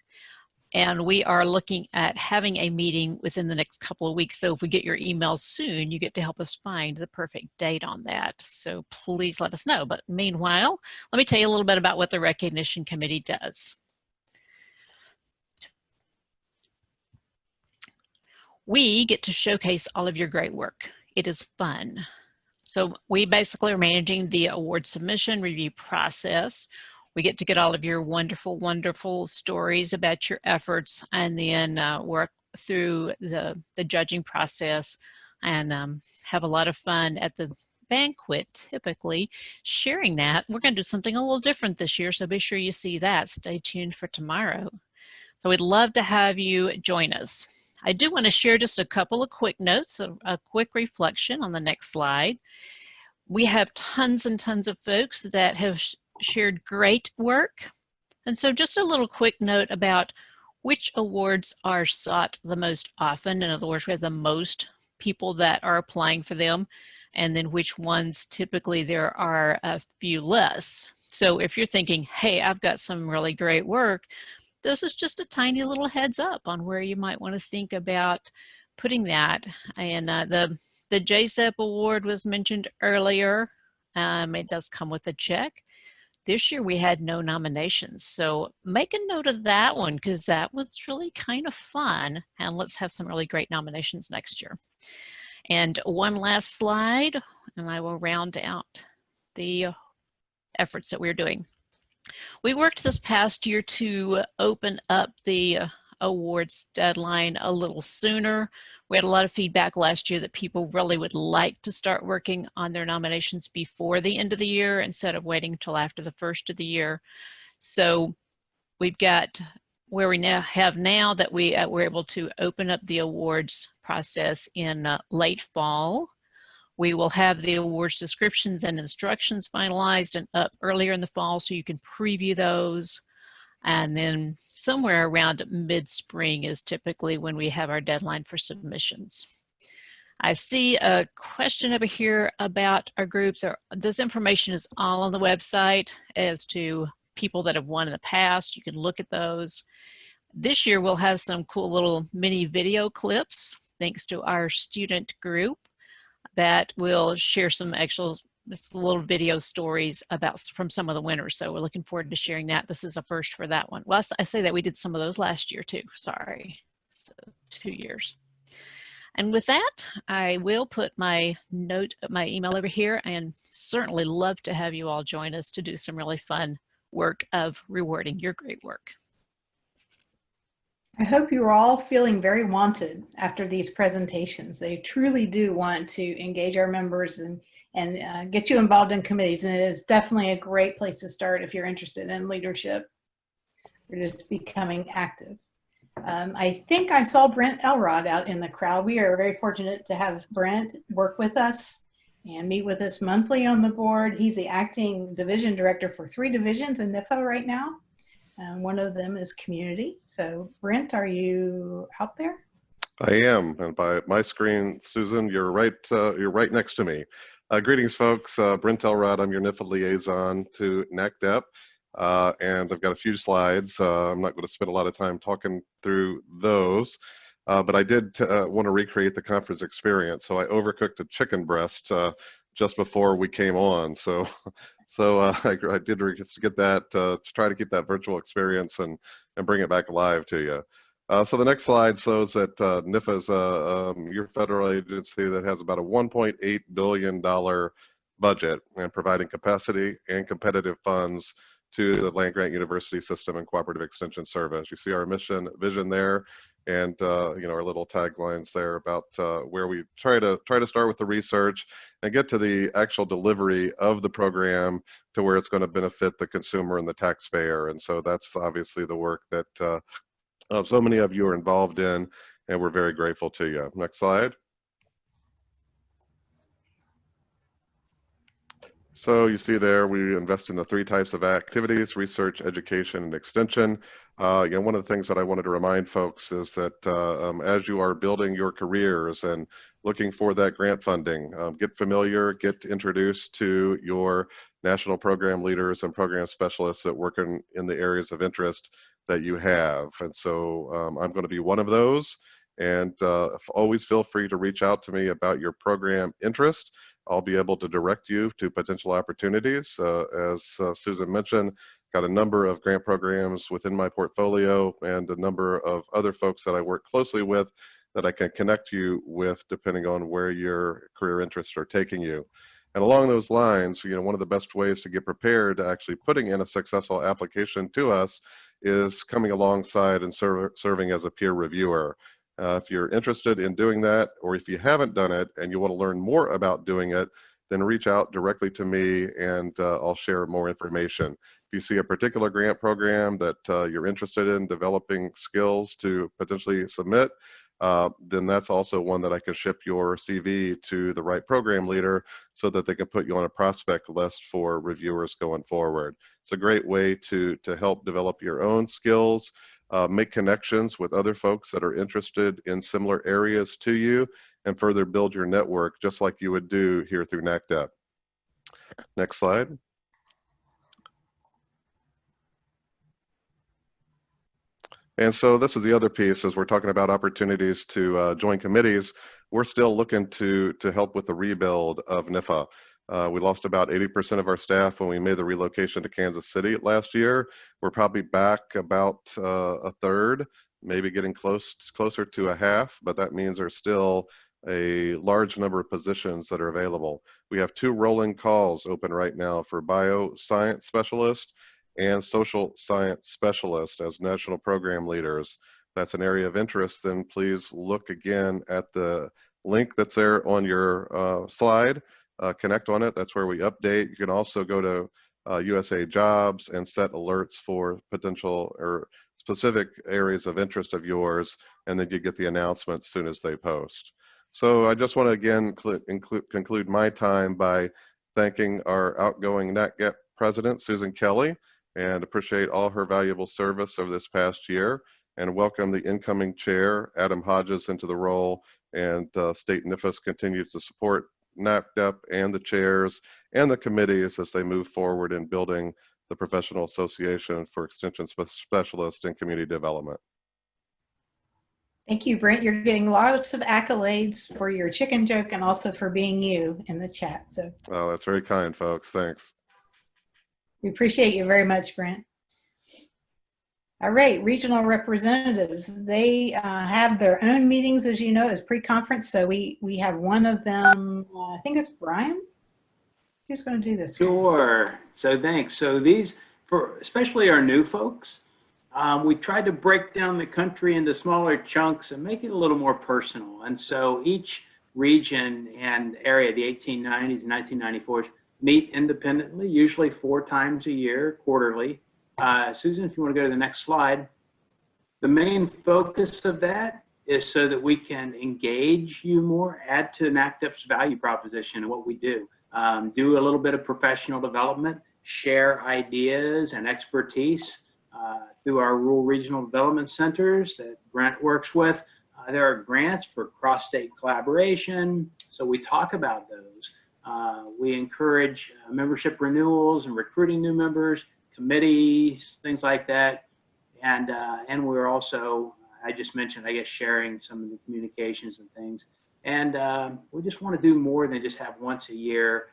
And we are looking at having a meeting within the next couple of weeks. So if we get your emails soon, you get to help us find the perfect date on that. So please let us know. But meanwhile, let me tell you a little bit about what the Recognition Committee does. We get to showcase all of your great work. It is fun. So we basically are managing the award submission review process. We get to get all of your wonderful, wonderful stories about your efforts, and then work through the judging process, and have a lot of fun at the banquet, typically sharing that. We're going to do something a little different this year, so be sure you see that. Stay tuned for tomorrow. So we'd love to have you join us. I do want to share just a couple of quick notes, a quick reflection on the next slide. We have tons and tons of folks that have shared great work. And so just a little quick note about which awards are sought the most often. In other words, we have the most people that are applying for them, and then which ones typically there are a few less. So if you're thinking, hey, I've got some really great work, this is just a tiny little heads up on where you might want to think about putting that. And the JSEP award was mentioned earlier. It does come with a check. This year we had no nominations, so make a note of that one, because that was really kind of fun, and let's have some really great nominations next year. And one last slide, and I will round out the efforts that we're doing. We worked this past year to open up the awards deadline a little sooner. We had a lot of feedback last year that people really would like to start working on their nominations before the end of the year instead of waiting until after the first of the year. So we've got where we now have that we're able to open up the awards process in late fall. We will have the awards descriptions and instructions finalized and up earlier in the fall, so you can preview those. And then somewhere around mid-spring is typically when we have our deadline for submissions. I see a question over here about our groups. This information is all on the website as to people that have won in the past. You can look at those. This year we'll have some cool little mini video clips thanks to our student group that will share some actual just little video stories from some of the winners. So we're looking forward to sharing that. This is a first for that one. Well, I say that we did some of those last year too. Sorry, so 2 years. And with that, I will put my email over here, and certainly love to have you all join us to do some really fun work of rewarding your great work. I hope you are all feeling very wanted after these presentations. They truly do want to engage our members and get you involved in committees. And it is definitely a great place to start if you're interested in leadership or just becoming active. I think I saw Brent Elrod out in the crowd. We are very fortunate to have Brent work with us and meet with us monthly on the board. He's the acting division director for 3 divisions in NIFA right now. One of them is community. So Brent, are you out there? I am, and by my screen, Susan, you're right next to me. Greetings, folks. Brent Elrod, I'm your NIFA liaison to NACDEP, and I've got a few slides. I'm not going to spend a lot of time talking through those, but I did want to recreate the conference experience. So I overcooked a chicken breast just before we came on. So I did get that to try to keep that virtual experience and bring it back alive to you. So the next slide shows that NIFA is your federal agency that has about a $1.8 billion budget and providing capacity and competitive funds to the land-grant university system and cooperative extension service. You see our mission, vision there, and our little taglines there about where we try to start with the research and get to the actual delivery of the program to where it's going to benefit the consumer and the taxpayer. And so that's obviously the work that so many of you are involved in, and we're very grateful to you. Next slide. So you see there, we invest in the 3 types of activities: research, education, and extension. One of the things that I wanted to remind folks is that as you are building your careers and looking for that grant funding, get familiar, get introduced to your national program leaders and program specialists that work in the areas of interest that you have. And so I'm going to be one of those. And always feel free to reach out to me about your program interest. I'll be able to direct you to potential opportunities. As Susan mentioned, got a number of grant programs within my portfolio and a number of other folks that I work closely with that I can connect you with depending on where your career interests are taking you. And along those lines, one of the best ways to get prepared to actually putting in a successful application to us is coming alongside and serving as a peer reviewer. If you're interested in doing that, or if you haven't done it and you want to learn more about doing it, then reach out directly to me and I'll share more information. If you see a particular grant program that you're interested in developing skills to potentially submit, then that's also one that I can ship your CV to the right program leader so that they can put you on a prospect list for reviewers going forward. It's a great way to help develop your own skills, make connections with other folks that are interested in similar areas to you, and further build your network just like you would do here through NACDEP. Next slide. And so this is the other piece, as we're talking about opportunities to join committees. We're still looking to help with the rebuild of NIFA. We lost about 80% of our staff when we made the relocation to Kansas City last year. We're probably back about a third, maybe getting closer to a half, but that means there's still a large number of positions that are available. We have 2 rolling calls open right now for bioscience specialist and social science specialist as national program leaders. That's an area of interest, then please look again at the link that's there on your slide. Connect on it. That's where we update. You can also go to USA Jobs and set alerts for potential or specific areas of interest of yours, and then you get the announcements as soon as they post. So I just want to again conclude my time by thanking our outgoing NACDEP president, Susan Kelly, and appreciate all her valuable service over this past year, and welcome the incoming chair, Adam Hodges, into the role, and State NIFAS continues to support NACDEP and the chairs and the committees as they move forward in building the Professional Association for Extension Specialists in Community Development. Thank you, Brent. You're getting lots of accolades for your chicken joke and also for being you in the chat. So, well, that's very kind, folks. Thanks. We appreciate you very much, Brent. All right, regional representatives, they have their own meetings, as you know, as pre-conference. So we have one of them, I think it's Brian. Who's going to do this? Sure. So thanks. So these, for especially our new folks, we tried to break down the country into smaller chunks and make it a little more personal. And so each region and area, the 1890s and 1994s, meet independently, usually 4 times a year, quarterly. Susan, if you want to go to the next slide. The main focus of that is so that we can engage you more, add to NACDEP's value proposition and what we do. Do a little bit of professional development, share ideas and expertise through our rural regional development centers that Brent works with. There are grants for cross-state collaboration, so we talk about those. We encourage membership renewals and recruiting new members, committees, things like that. And we're also, I just mentioned, I guess, sharing some of the communications and things. And we just want to do more than just have once a year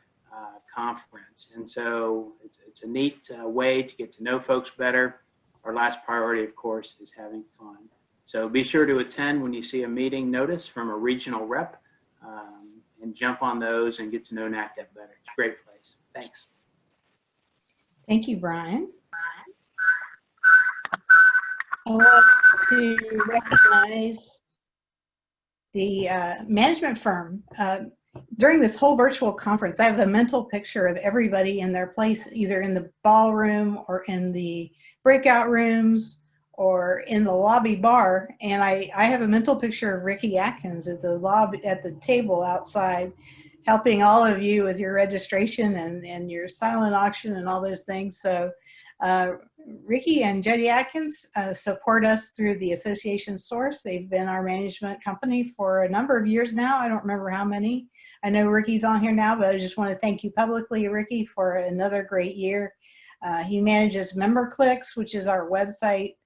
conference. And so it's a neat way to get to know folks better. Our last priority, of course, is having fun. So be sure to attend when you see a meeting notice from a regional rep, and jump on those and get to know NACDEP better. It's a great place. Thanks. Thank you, Brian. I want to recognize the management firm. During this whole virtual conference, I have a mental picture of everybody in their place, either in the ballroom or in the breakout rooms or in the lobby bar. And I have a mental picture of Ricky Atkins at the lobby, at the table outside, helping all of you with your registration and your silent auction and all those things. So Ricky and Jody Atkins support us through the association source. They've been our management company for a number of years now. I don't remember how many. I know Ricky's on here now, but I just want to thank you publicly, Ricky, for another great year. He manages MemberClicks, which is our website,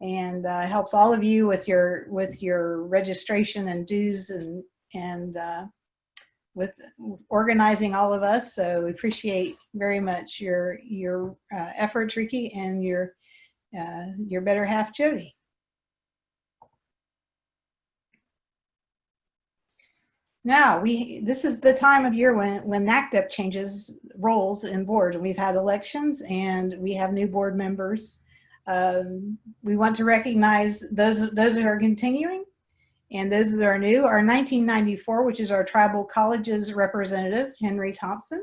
and helps all of you with your registration and dues and with organizing all of us. So we appreciate very much your efforts, Ricky, and your better half, Jody. Now, this is the time of year when NACDEP changes roles in board. We've had elections and we have new board members. We want to recognize those who are continuing and those that are new. Our 1994, which is our tribal colleges representative, Henry Thompson.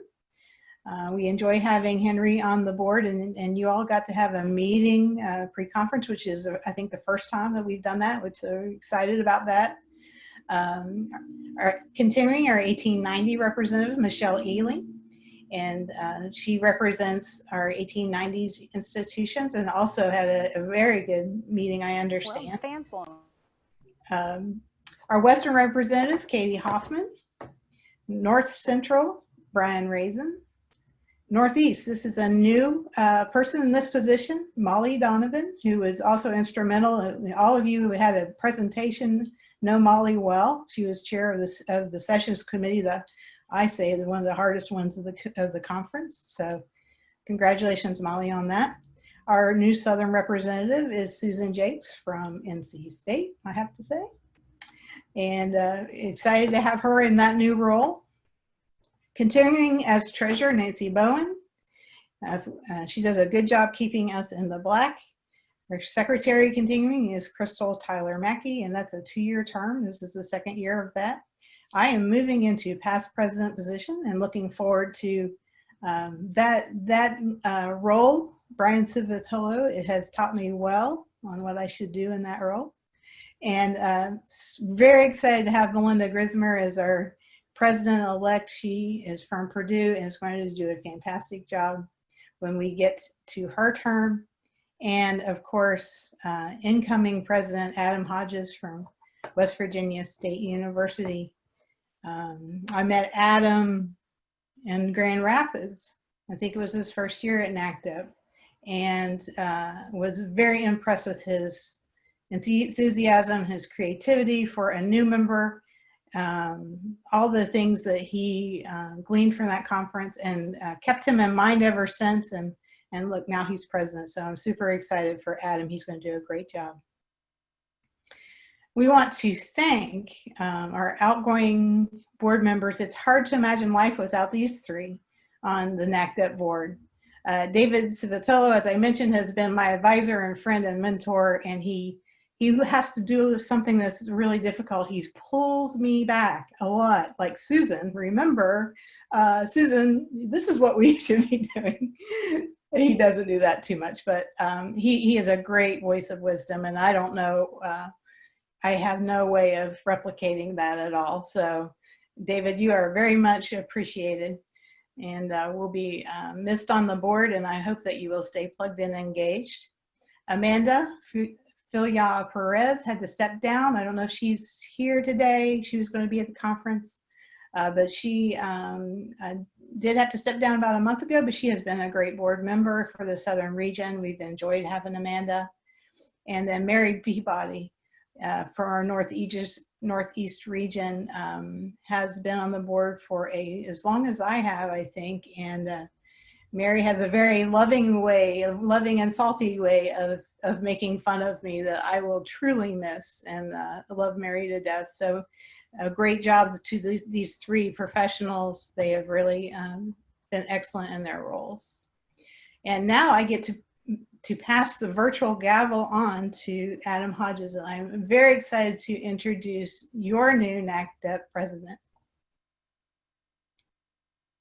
We enjoy having Henry on the board, and you all got to have a meeting pre-conference, which is, I think, the first time that we've done that. We're so excited about that. Continuing our 1890 representative, Michelle Ealing, and she represents our 1890s institutions and also had a very good meeting, I understand. Our Western representative, Katie Hoffman. North Central, Brian Raisin. Northeast, this is a new person in this position, Molly Donovan, who was also instrumental. All of you who had a presentation know Molly well. She was chair of the sessions committee, I say one of the hardest ones of the conference. So congratulations, Molly, on that. Our new Southern representative is Susan Jakes from NC State, I have to say. And excited to have her in that new role. Continuing as treasurer, Nancy Bowen. She does a good job keeping us in the black. Our secretary continuing is Crystal Tyler Mackey, and that's a 2-year term. This is the 2nd year of that. I am moving into past president position and looking forward to that role. Brian Civitillo, it has taught me well on what I should do in that role. And very excited to have Melinda Grismer as our president-elect. She is from Purdue and is going to do a fantastic job when we get to her term. And of course, incoming President Adam Hodges from West Virginia State University. I met Adam in Grand Rapids. I think it was his first year at NACDEP, and was very impressed with his enthusiasm, his creativity for a new member, all the things that he gleaned from that conference, and kept him in mind ever since. And look, now he's president, so I'm super excited for Adam. He's going to do a great job. We want to thank our outgoing board members. It's hard to imagine life without these three on the NACDEP board. David Civitillo, as I mentioned, has been my advisor and friend and mentor, and he has to do something that's really difficult. He pulls me back a lot, like Susan. Remember, Susan, this is what we should be doing. He doesn't do that too much, but he is a great voice of wisdom, and I don't know, I have no way of replicating that at all. So David, you are very much appreciated, and will be missed on the board, and I hope that you will stay plugged in and engaged. Amanda Filia Perez had to step down. I don't know if she's here today. She was going to be at the conference, but she did have to step down about a month ago, but she has been a great board member for the Southern region. We've enjoyed having Amanda. And then Mary Peabody for our Northeast region has been on the board for as long as I have, I think. And Mary has a very loving and salty way of making fun of me that I will truly miss, and I love Mary to death. So a great job to these three professionals. They have really been excellent in their roles. And now I get to pass the virtual gavel on to Adam Hodges, and I'm very excited to introduce your new NACDEP president.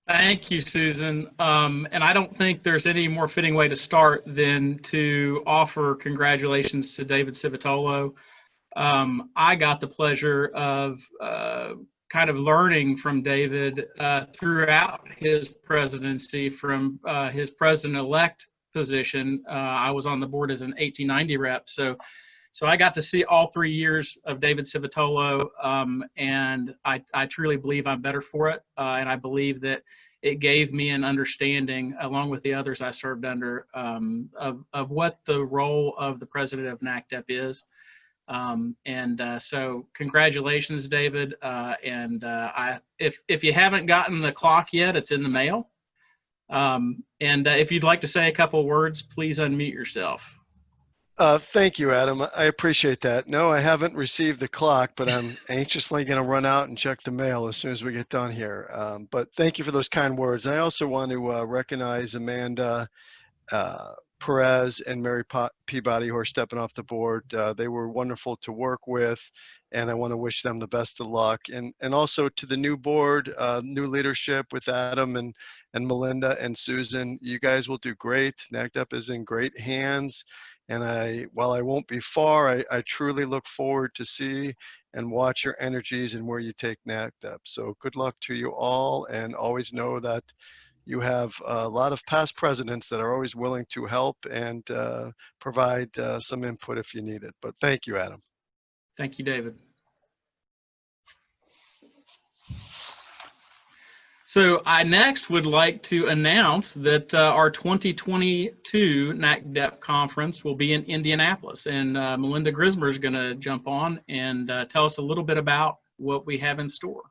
Thank you, Susan. And I don't think there's any more fitting way to start than to offer congratulations to David Civitolo. I got the pleasure of kind of learning from David throughout his presidency, from his president-elect position. I was on the board as an 1890 rep, so I got to see all 3 years of David Civitolo, and I truly believe I'm better for it, and I believe that it gave me an understanding, along with the others I served under, of what the role of the president of NACDEP is. So congratulations, David. If you haven't gotten the clock yet, it's in the mail. If you'd like to say a couple of words, please unmute yourself. Thank you, Adam. I appreciate that. No, I haven't received the clock, but I'm anxiously going to run out and check the mail as soon as we get done here. But thank you for those kind words. I also want to recognize Amanda Perez and Mary Peabody, who are stepping off the board. They were wonderful to work with, and I want to wish them the best of luck. And also to the new board, new leadership with Adam and Melinda and Susan. You guys will do great. NACDEP is in great hands. And while I won't be far, I truly look forward to see and watch your energies and where you take NACDEP. So good luck to you all, and always know that you have a lot of past presidents that are always willing to help and provide some input if you need it. But thank you, Adam. Thank you, David. So I next would like to announce that our 2022 NACDEP conference will be in Indianapolis, and Melinda Grismer is going to jump on and tell us a little bit about what we have in store.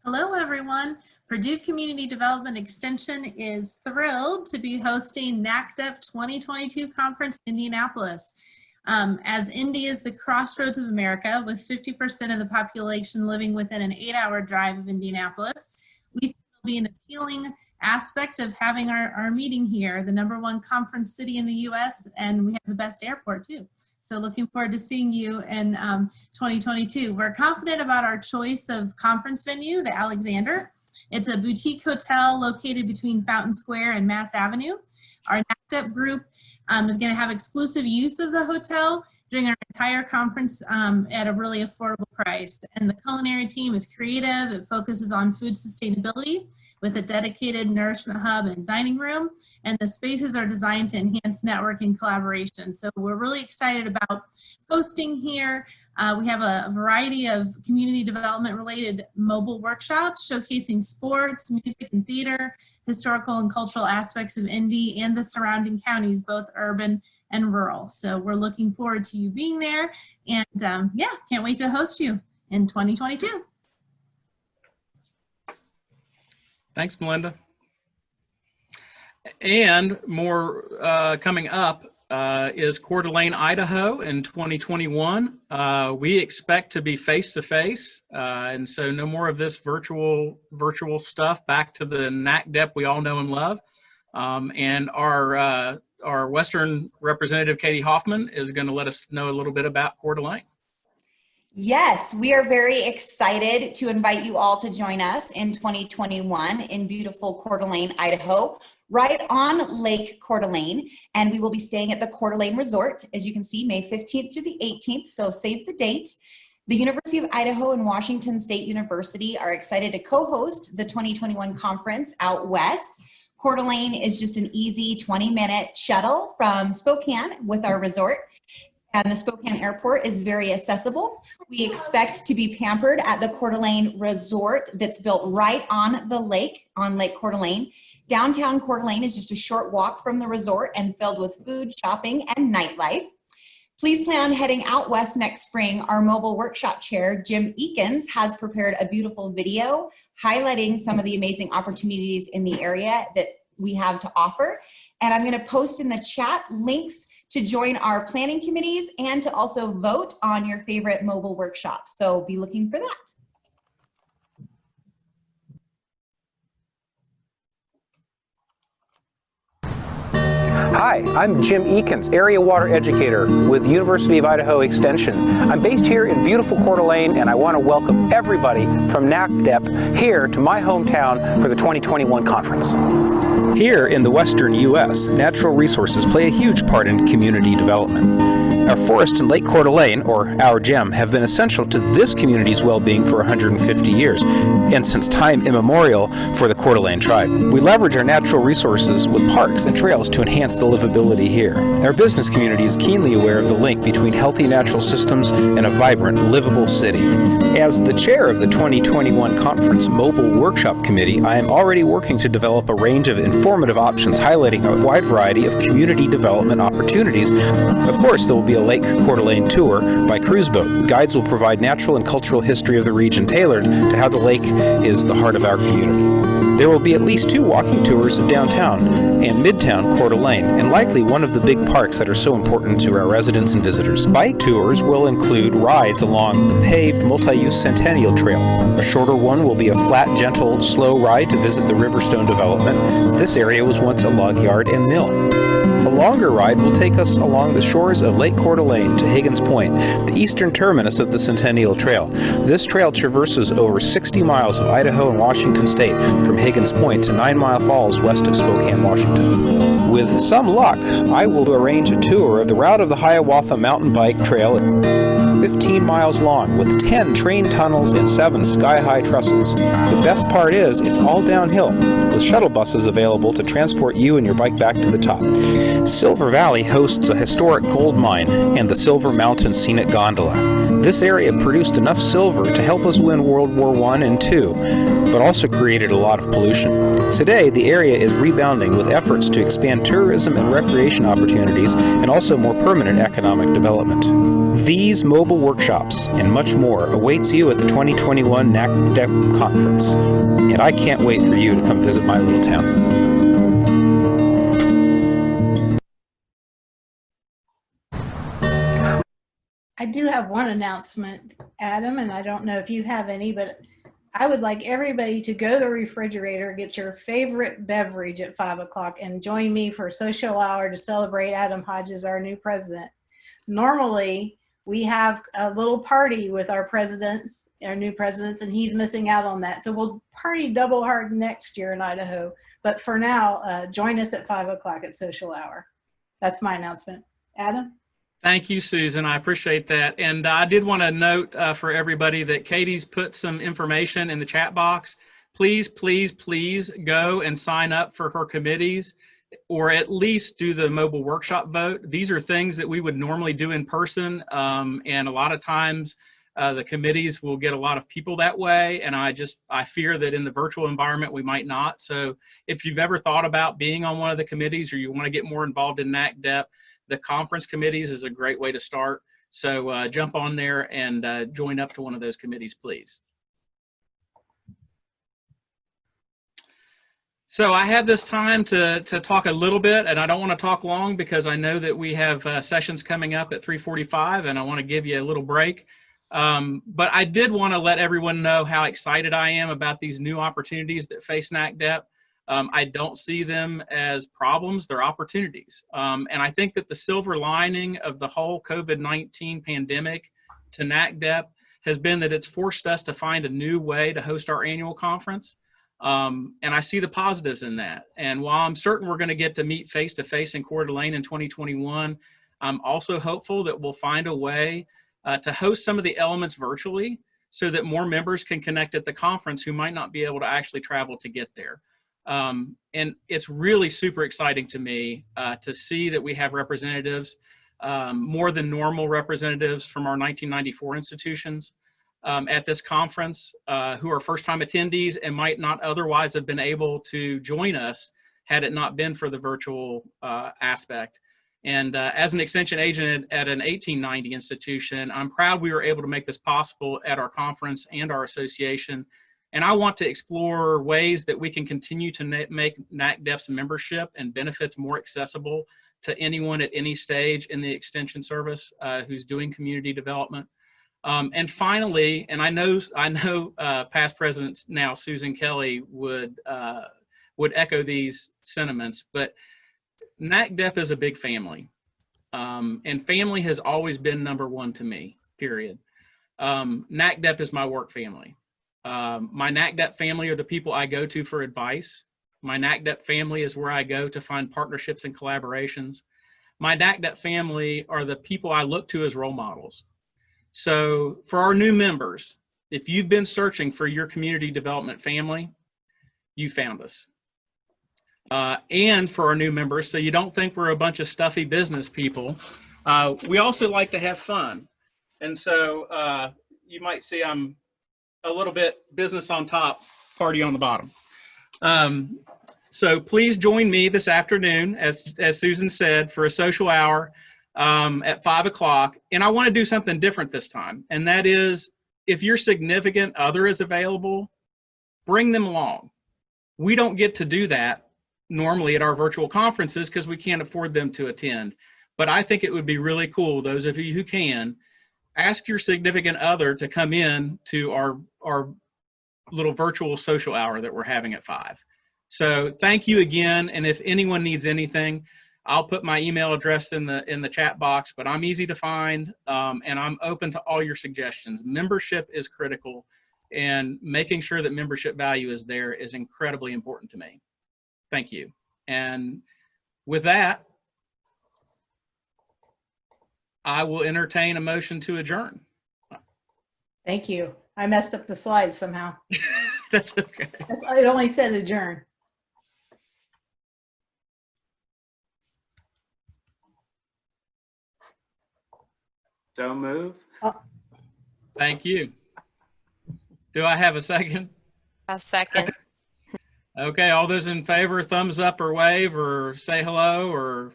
Hello, everyone. Purdue Community Development Extension is thrilled to be hosting NACDEP 2022 conference in Indianapolis. As Indy is the crossroads of America, with 50% of the population living within an 8-hour drive of Indianapolis, we think it'll be an appealing aspect of having our meeting here, the #1 conference city in the U.S., and we have the best airport too. So looking forward to seeing you in 2022. We're confident about our choice of conference venue, the Alexander. It's a boutique hotel located between Fountain Square and Mass Avenue. Our NACDEP group is going to have exclusive use of the hotel during our entire conference at a really affordable price. And the culinary team is creative. It focuses on food sustainability with a dedicated nourishment hub and dining room. And the spaces are designed to enhance networking collaboration. So we're really excited about hosting here. We have a variety of community development related mobile workshops showcasing sports, music and theater, historical and cultural aspects of Indy and the surrounding counties, both urban and rural. So we're looking forward to you being there, and yeah, can't wait to host you in 2022. Thanks, Melinda. And more coming up is Coeur d'Alene, Idaho in 2021. We expect to be face-to-face, and so no more of this virtual stuff. Back to the NACDEP we all know and love. And our Western representative, Katie Hoffman, is going to let us know a little bit about Coeur d'Alene. Yes, we are very excited to invite you all to join us in 2021 in beautiful Coeur d'Alene, Idaho, right on Lake Coeur d'Alene. And we will be staying at the Coeur d'Alene Resort, as you can see, May 15th through the 18th, so save the date. The University of Idaho and Washington State University are excited to co-host the 2021 conference out west. Coeur d'Alene is just an easy 20-minute shuttle from Spokane with our resort, and the Spokane Airport is very accessible. We expect to be pampered at the Coeur d'Alene Resort that's built right on the lake, on Lake Coeur d'Alene. Downtown Coeur d'Alene is just a short walk from the resort and filled with food, shopping, and nightlife. Please plan on heading out west next spring. Our mobile workshop chair, Jim Eakins, has prepared a beautiful video highlighting some of the amazing opportunities in the area that we have to offer. And I'm going to post in the chat links to join our planning committees and to also vote on your favorite mobile workshops. So be looking for that. Hi, I'm Jim Eakins, Area Water Educator with University of Idaho Extension. I'm based here in beautiful Coeur d'Alene, and I want to welcome everybody from NACDEP here to my hometown for the 2021 conference. Here in the western U.S., natural resources play a huge part in community development. Our forests in Lake Coeur d'Alene, or our GEM, have been essential to this community's well-being for 150 years, and since time immemorial for the Coeur d'Alene tribe. We leverage our natural resources with parks and trails to enhance the livability here. Our business community is keenly aware of the link between healthy natural systems and a vibrant, livable city. As the chair of the 2021 Conference Mobile Workshop Committee, I am already working to develop a range of informative options highlighting a wide variety of community development opportunities. Of course, there will be a Lake Coeur d'Alene tour by cruise boat. Guides will provide natural and cultural history of the region tailored to how the lake is the heart of our community. There will be at least 2 walking tours of downtown and midtown Coeur d'Alene, and likely one of the big parks that are so important to our residents and visitors. Bike tours will include rides along the paved multi-use Centennial Trail. A shorter one will be a flat, gentle, slow ride to visit the Riverstone development. This area was once a log yard and mill. A longer ride will take us along the shores of Lake Coeur d'Alene to Higgins Point, the eastern terminus of the Centennial Trail. This trail traverses over 60 miles of Idaho and Washington State from Higgins Point to 9 Mile Falls west of Spokane, Washington. With some luck, I will arrange a tour of the route of the Hiawatha Mountain Bike Trail, 15 miles long with 10 train tunnels and 7 sky-high trestles. The best part is it's all downhill, with shuttle buses available to transport you and your bike back to the top. Silver Valley hosts a historic gold mine and the Silver Mountain Scenic Gondola. This area produced enough silver to help us win World War I and II, but also created a lot of pollution. Today, the area is rebounding with efforts to expand tourism and recreation opportunities and also more permanent economic development. These mobile workshops and much more awaits you at the 2021 NACDEP conference, and I can't wait for you to come visit my little town. I do have one announcement, Adam, and I don't know if you have any, but I would like everybody to go to the refrigerator, get your favorite beverage at 5 o'clock, and join me for a social hour to celebrate Adam Hodges, our new president. Normally, we have a little party with our presidents, our new presidents, and he's missing out on that. So we'll party double hard next year in Idaho. But for now, join us at 5 o'clock at social hour. That's my announcement. Adam? Thank you, Susan. I appreciate that. And I did want to note for everybody that Katie's put some information in the chat box. Please, please, please go and sign up for her committees, or at least do the mobile workshop vote. These are things that we would normally do in person, and a lot of times the committees will get a lot of people that way, and I fear that in the virtual environment we might not. So if you've ever thought about being on one of the committees, or you want to get more involved in NACDEP, the conference committees is a great way to start. So jump on there and join up to one of those committees, please. So I had this time to talk a little bit, and I don't want to talk long because I know that we have sessions coming up at 3:45, and I want to give you a little break. But I did want to let everyone know how excited I am about these new opportunities that face NACDEP. I don't see them as problems, they're opportunities. And I think that the silver lining of the whole COVID-19 pandemic to NACDEP has been that it's forced us to find a new way to host our annual conference. And I see the positives in that. And while I'm certain we're going to get to meet face-to-face in Coeur d'Alene in 2021, I'm also hopeful that we'll find a way to host some of the elements virtually so that more members can connect at the conference who might not be able to actually travel to get there. And it's really super exciting to me to see that we have representatives more than normal representatives from our 1994 institutions at this conference who are first-time attendees and might not otherwise have been able to join us had it not been for the virtual aspect. And as an extension agent at an 1890 institution, I'm proud we were able to make this possible at our conference and our association. And I want to explore ways that we can continue to make NACDEP's membership and benefits more accessible to anyone at any stage in the extension service who's doing community development. And finally, and I know past presidents now, Susan Kelly would echo these sentiments, but NACDEP is a big family, and family has always been number one to me, period. NACDEP is my work family. My NACDEP family are the people I go to for advice. My NACDEP family is where I go to find partnerships and collaborations. My NACDEP family are the people I look to as role models. So for our new members, if you've been searching for your community development family, you found us. And for our new members, so you don't think we're a bunch of stuffy business people, we also like to have fun. And so you might see I'm a little bit business on top, party on the bottom. So please join me this afternoon, as Susan said, for a social hour at 5 o'clock. And I want to do something different this time. And that is, if your significant other is available, bring them along. We don't get to do that normally at our virtual conferences because we can't afford them to attend. But I think it would be really cool, those of you who can, ask your significant other to come in to our little virtual social hour that we're having at 5. So thank you again. And if anyone needs anything, I'll put my email address in the chat box, but I'm easy to find, and I'm open to all your suggestions. Membership is critical, and making sure that membership value is there is incredibly important to me. Thank you. And with that, I will entertain a motion to adjourn. Thank you. I messed up the slides somehow. That's okay. It only said adjourn. So move. Thank you. Do I have a second? A second. Okay, all those in favor, thumbs up or wave or say hello or.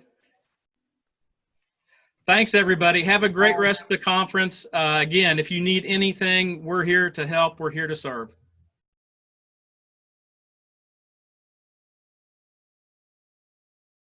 Thanks, everybody. Have a great rest of the conference. Again, if you need anything, we're here to help. We're here to serve.